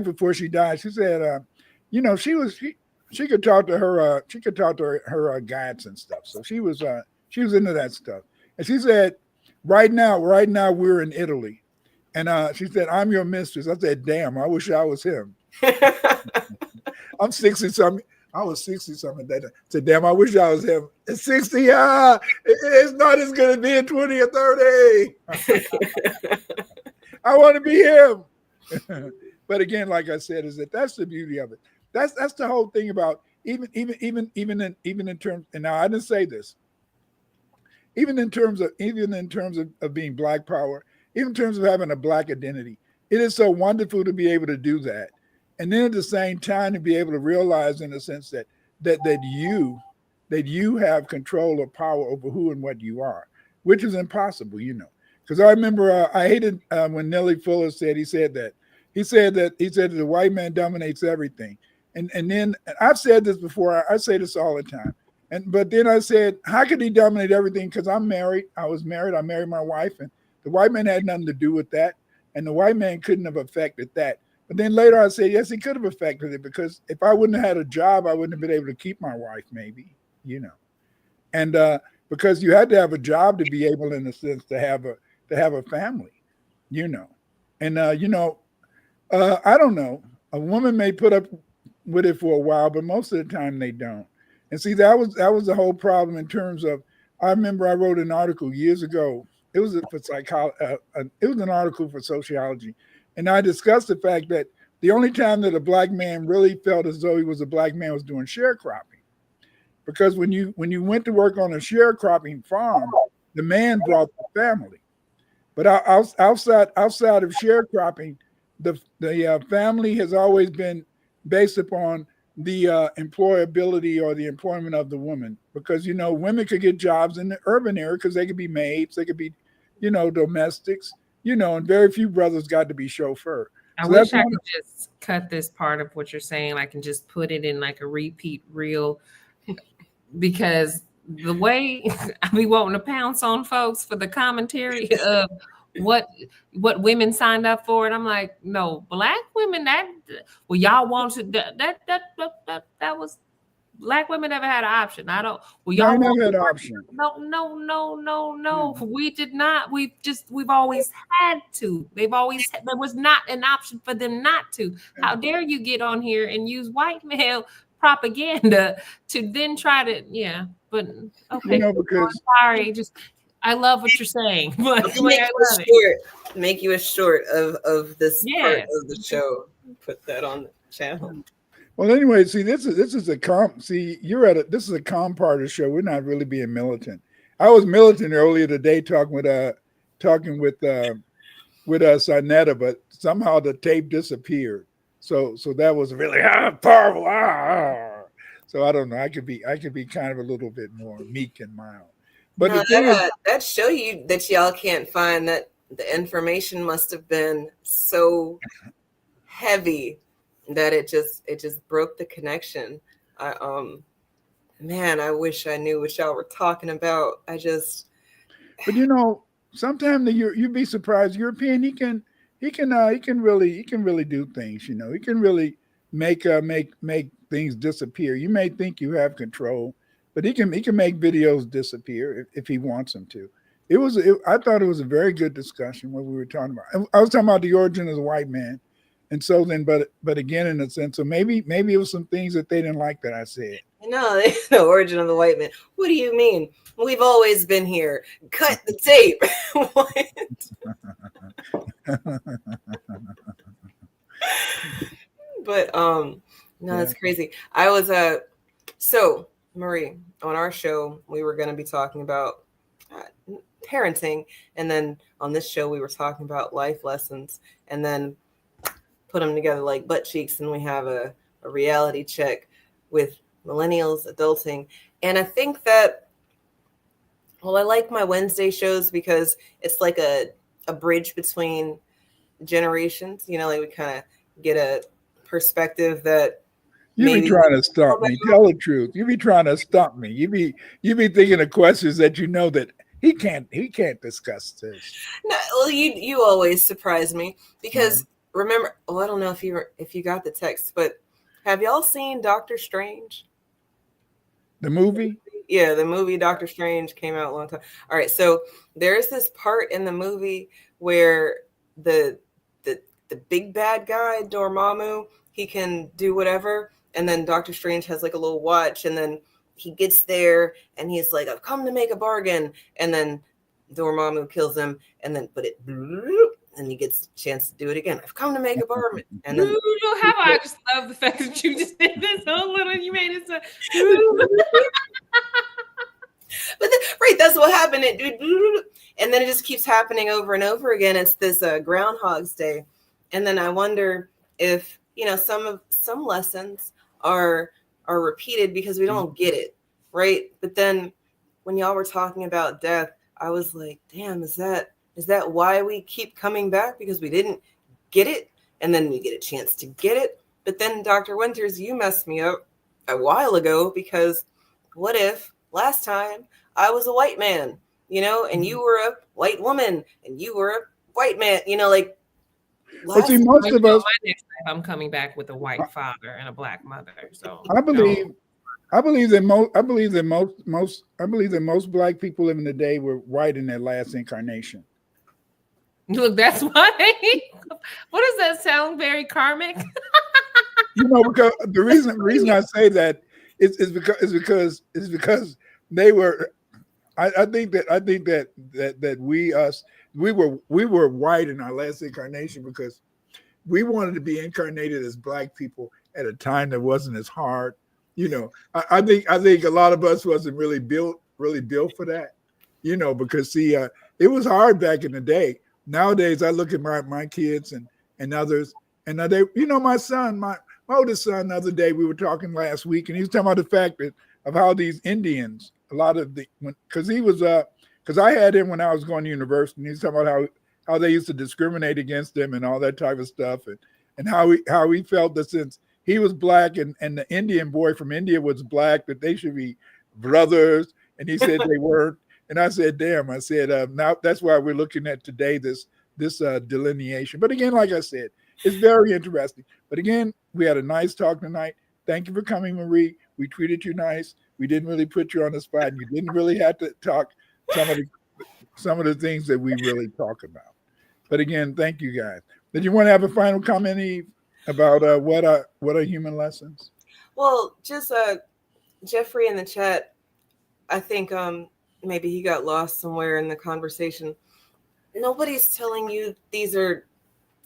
before she died, she said, she could talk to her guides and stuff. So she was into that stuff. And she said, right now we're in Italy. And she said, I'm your mistress. I said, damn, I wish I was him. I'm 60 something. I was 60 something that day. I said, damn, I wish I was him. At 60, it's not as good as being 20 or 30. I want to be him. But again, like I said, that's the beauty of it. That's the whole thing about even in terms, and now I didn't say this, even in terms of being Black Power, even in terms of having a Black identity, it is so wonderful to be able to do that. And then at the same time to be able to realize in a sense that you have control or power over who and what you are, which is impossible, Because I remember I hated when Nellie Fuller said that the white man dominates everything. And then I've said this before. I say this all the time. But then I said, how could he dominate everything? Because I'm married. I was married. I married my wife, and the white man had nothing to do with that. And the white man couldn't have affected that. But then later I said, yes, he could have affected it, because if I wouldn't have had a job, I wouldn't have been able to keep my wife, maybe, And because you had to have a job to be able, in a sense, to have a family, And I don't know. A woman may put up with it for a while, but most of the time they don't. And see, that was the whole problem in terms of. I remember I wrote an article years ago. It was for psychology. It was an article for sociology, and I discussed the fact that the only time that a Black man really felt as though he was a Black man was doing sharecropping, because when you went to work on a sharecropping farm, the man brought the family, but outside of sharecropping, the family has always been based upon the employability or the employment of the woman, because women could get jobs in the urban area because they could be maids, they could be domestics, and very few brothers got to be chauffeur. I wish I could just cut this part of what you're saying, like, and just put it in like a repeat reel, because the way I be wanting to pounce on folks for the commentary of what women signed up for, and I'm like, no, Black women, y'all wanted that was Black women never had an option. Y'all never had an option. No. We did not. We've always had to. There was not an option for them not to. How dare you get on here and use white male propaganda to then try to, but okay. Because sorry, I love what you're saying. But make you a short of this part Yes. of the show. Put that on the channel. Well, anyway, see, this is a calm. See, this is a calm part of the show. We're not really being militant. I was militant earlier today, talking with Sarnetta, but somehow the tape disappeared. So that was really powerful. So I don't know. I could be kind of a little bit more meek and mild. But the thing is, that show you that y'all can't find, that the information must have been so heavy that it just broke the connection. I wish I knew what y'all were talking about. But sometimes you'd be surprised. European, he can really do things. He can really make things disappear. You may think you have control, but he can make videos disappear if he wants them to. I thought it was a very good discussion what we were talking about. I was talking about the origin of the white man. And so then, but again, in a sense, so maybe it was some things that they didn't like that I said. No, the origin of the white man. What do you mean? We've always been here. Cut the tape. But it's crazy. I was so Marie, on our show we were going to be talking about parenting, and then on this show we were talking about life lessons, and then put them together like butt cheeks, and we have a reality check with millennials adulting. And I think that, I like my Wednesday shows because it's like a bridge between generations. Like we kind of get a perspective that you be trying to stump me. Tell the truth. You be trying to stump me. You be thinking of questions that that he can't discuss this. No, well, you always surprise me because remember. Oh, I don't know if you got the text, but have y'all seen Doctor Strange? The movie? Yeah, the movie Doctor Strange came out a long time. All right, so there's this part in the movie where the big bad guy Dormammu, he can do whatever, and then Doctor Strange has like a little watch, and then he gets there and he's like, "I've come to make a bargain," and then Dormammu kills him, and then and he gets a chance to do it again. "I've come to make a bargain." And then I just love the fact that you just did this whole little. You made it so. But right, that's what happened. And then it just keeps happening over and over again. It's this Groundhog's Day, and then I wonder if some lessons are repeated because we don't get it, right? But then when y'all were talking about death, I was like, damn, is that why we keep coming back? Because we didn't get it, and then we get a chance to get it. But then, Dr. Winters, you messed me up a while ago, because what if last time I was a white man, and you were a white woman, and you were a white man, But see, most of us, I'm coming back with a white father and a black mother. So I believe that most black people living today were white in their last incarnation. Look, that's why. What does that sound? Very karmic. Because the reason I say that is because they were. I think that we were white in our last incarnation because we wanted to be incarnated as black people at a time that wasn't as hard. I think a lot of us wasn't really built for that. Because see, it was hard back in the day. Nowadays, I look at my kids and others, and they, my son, my oldest son, the other day, we were talking last week, and he was talking about the fact of how these Indians, a lot of because I had him when I was going to university, and he was talking about how they used to discriminate against them and all that type of stuff, and how he felt that since he was black and the Indian boy from India was black, that they should be brothers, and he said they weren't. And I said, damn, now that's why we're looking at today, this delineation. But again, like I said, it's very interesting. But again, we had a nice talk tonight. Thank you for coming, Marie. We treated you nice. We didn't really put you on the spot. You didn't really have to talk some of the things that we really talk about. But again, thank you guys. Did you want to have a final comment, Eve, about what are human lessons? Well, just Jeffrey in the chat, I think maybe he got lost somewhere in the conversation. Nobody's telling you these are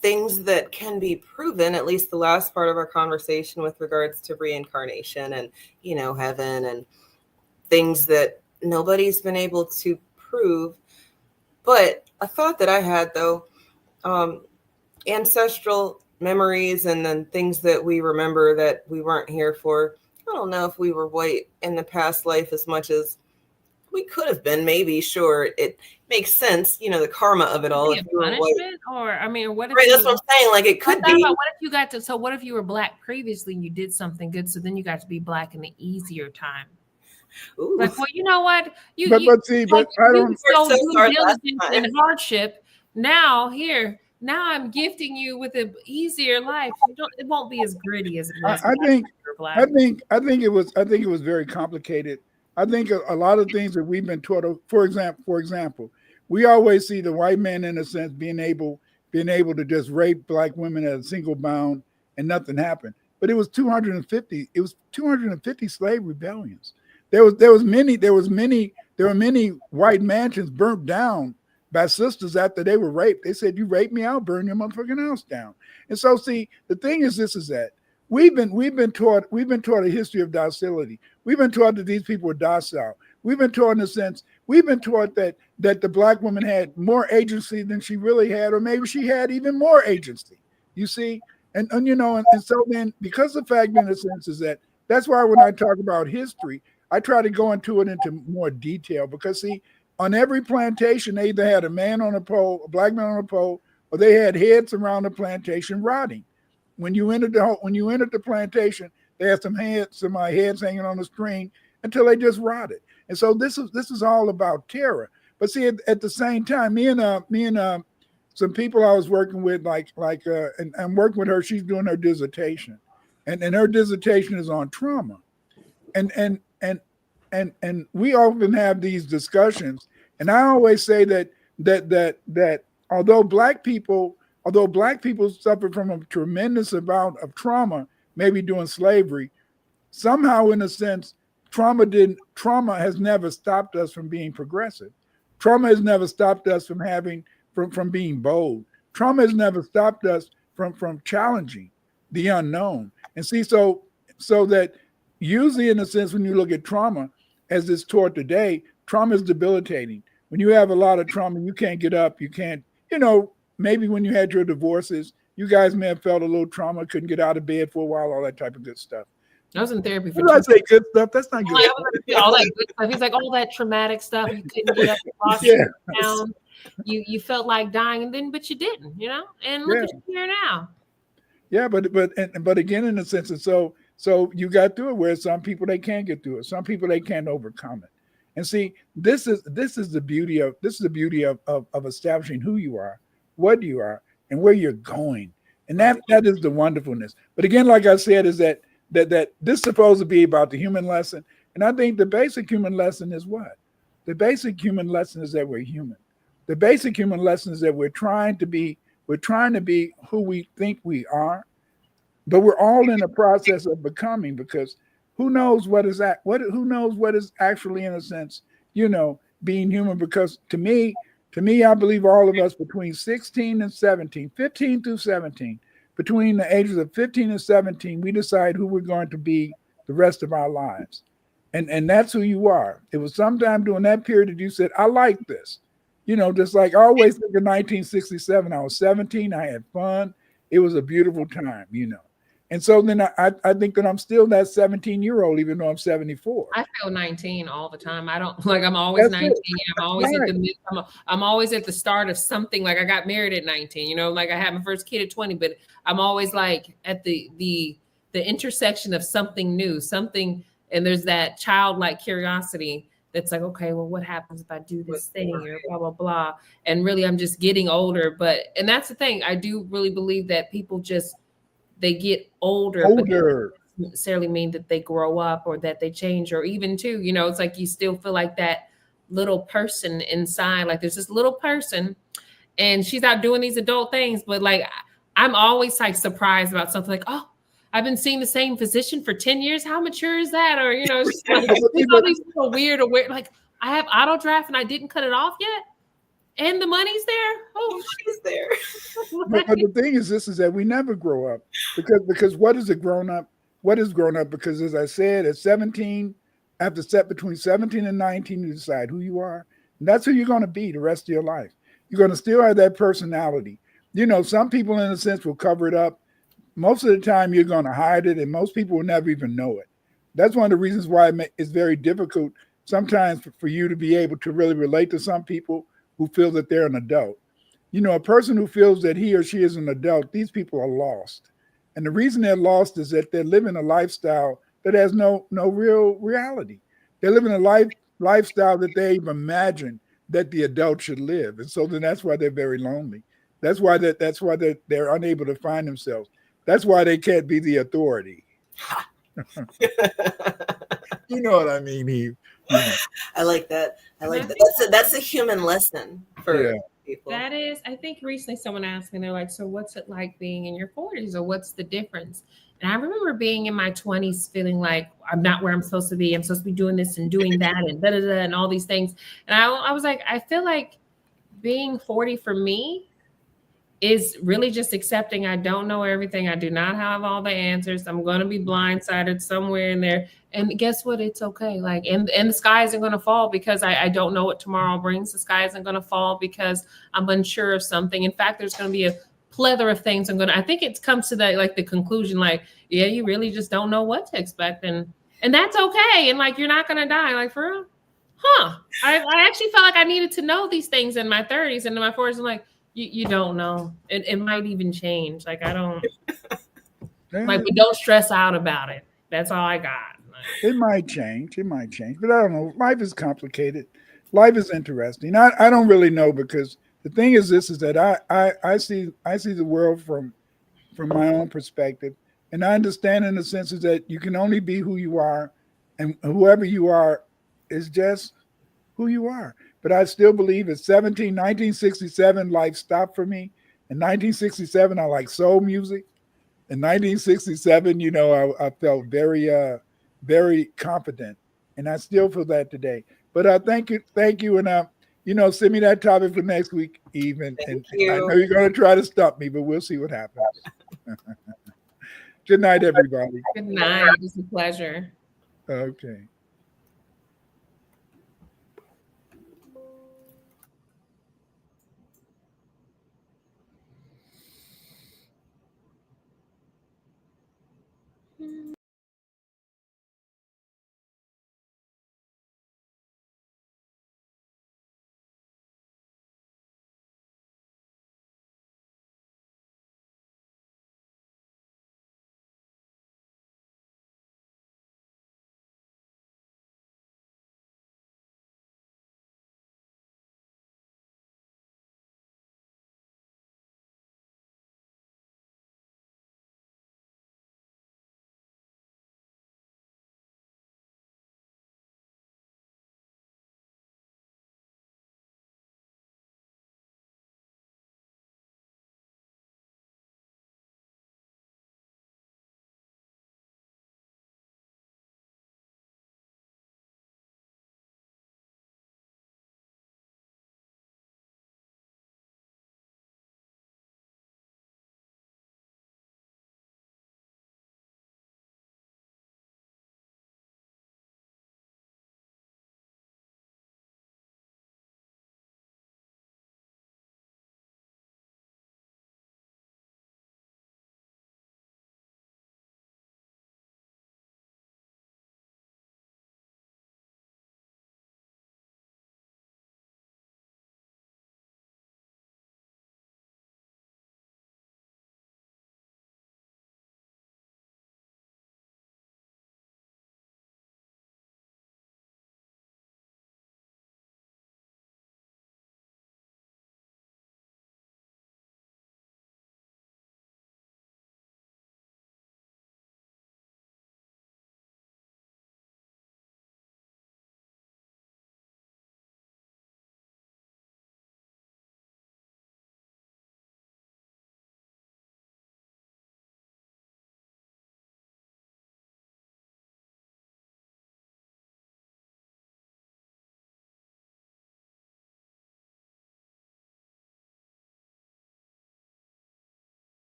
things that can be proven, at least the last part of our conversation with regards to reincarnation and, heaven and things that nobody's been able to prove. But a thought that I had, though, ancestral memories and then things that we remember that we weren't here for. I don't know if we were white in the past life as much as we could have been, maybe. Sure, it makes sense, the karma of it all. If you were punishment, or I mean, what if right? That's what I'm saying. Like, it could be. What if you got to? So what if you were black previously and you did something good, so then you got to be black in the easier time? Ooh. Like, well, you know what? But I don't. So diligent and hardship. Now I'm gifting you with an easier life. It won't be as gritty as it was. I think it was very complicated. I think a lot of things that we've been taught. For example, we always see the white man, in a sense, being able to just rape black women at a single bound and nothing happened. But it was 250. It was 250 slave rebellions. There were many white mansions burnt down by sisters after they were raped. They said, "You raped me, I'll burn your motherfucking house down." And so, see, the thing is that we've been taught a history of docility. We've been taught that these people were docile. We've been taught, in a sense, that the black woman had more agency than she really had, or maybe she had even more agency. You see, and so then, because the fact, in a sense, is that's why when I talk about history, I try to go into more detail, because, see, on every plantation, they either had a man on a pole, a black man on a pole, or they had heads around the plantation rotting. When you entered the plantation, they had some heads hanging on the string until they just rotted. And so this is all about terror. But see, at the same time, me and some people I was working with, and I'm working with her. She's doing her dissertation, and her dissertation is on trauma, and we often have these discussions. And I always say that although black people suffered from a tremendous amount of trauma, maybe during slavery, somehow, in a sense, trauma has never stopped us from being progressive. Trauma has never stopped us from being bold. Trauma has never stopped us from challenging the unknown. And see, so that usually, in a sense, when you look at trauma as it's taught today, trauma is debilitating. When you have a lot of trauma, you can't get up, you can't, maybe when you had your divorces, you guys may have felt a little trauma, couldn't get out of bed for a while, all that type of good stuff. I was in therapy for. When I say good stuff, that's not good. All that good stuff. He's like, all that traumatic stuff. You couldn't get up, lost down. You felt like dying, but you didn't, And look at you here now. Yeah, but again, in a sense, and so you got through it. Where some people, they can't get through it. Some people, they can't overcome it. And see, this is the beauty of establishing who you are, what you are, and where you're going. And that is the wonderfulness. But again, like I said, is that this is supposed to be about the human lesson. And I think the basic human lesson is what? The basic human lesson is that we're human. The basic human lesson is that we're trying to be who we think we are, but we're all in the process of becoming, because who knows what is actually, in a sense, being human. Because to me, I believe all of us between 16 and 17, 15 through 17, between the ages of 15 and 17, we decide who we're going to be the rest of our lives. And that's who you are. It was sometime during that period that you said, I like this. Just like I always think of 1967, I was 17, I had fun. It was a beautiful time, And so then I think that I'm still that 17-year-old, even though I'm 74. I feel 19 all the time. I don't I'm always 19. I'm always at the I'm always at the start of something. Like I got married at 19, like I had my first kid at 20, but I'm always like at the intersection of something new, and there's that childlike curiosity that's like, okay, well, what happens if I do this thing or blah, blah, blah. And really, I'm just getting older. And that's the thing. I do really believe that people they get older. But that doesn't necessarily mean that they grow up or that they change, or even too, it's like you still feel like that little person inside. Like there's this little person and she's out doing these adult things, but like I'm always like surprised about something like, oh, I've been seeing the same physician for 10 years. How mature is that? Or, it's just like, all these people weird, like I have auto draft and I didn't cut it off yet. And the money's there. Oh, she's there. But the thing is, this is that we never grow up because what is a grown up? What is grown up? Because as I said, at 17, between 17 and 19, you decide who you are. And that's who you're going to be the rest of your life. You're going to still have that personality. Some people in a sense will cover it up. Most of the time you're going to hide it, and most people will never even know it. That's one of the reasons why it's very difficult sometimes for you to be able to really relate to some people who feel that they're an adult. A person who feels that he or she is an adult, these people are lost. And the reason they're lost is that they're living a lifestyle that has no real reality. They're living a lifestyle that they even imagine that the adult should live. And so then that's why they're very lonely. That's why they're unable to find themselves. That's why they can't be the authority. You know what I mean, Eve? I like that. That's a human lesson for people. That is, I think recently someone asked me, they're like, so what's it like being in your 40s, or what's the difference? And I remember being in my 20s feeling like I'm not where I'm supposed to be. I'm supposed to be doing this and doing that and and all these things. And I was like, I feel like being 40 for me is really just accepting I don't know everything. I do not have all the answers. I'm going to be blindsided somewhere in there. And guess what? It's okay. Like, and the sky isn't going to fall because I don't know what tomorrow brings. The sky isn't going to fall because I'm unsure of something. In fact, there's going to be a plethora of things I think it comes to that, like the conclusion, like, yeah, you really just don't know what to expect. And that's okay. And like, you're not going to die. Like, for real? I actually felt like I needed to know these things in my 30s and in my 40s. I'm like, you don't know. It might even change. Like, I don't like, but don't stress out about it. That's all I got. It might change, but I don't know. Life is complicated. Life is interesting. I don't really know, because the thing is that I see the world from my own perspective, and I understand in the sense is that you can only be who you are, and whoever you are is just who you are. But I still believe at 1967, life stopped for me. In 1967, I like soul music. In 1967, I felt very, very confident, and I still feel that today. But thank you, and send me that topic for next week, Eve. And I know you're going to try to stump me, but we'll see what happens. Good night, everybody. Good night. It was a pleasure. Okay.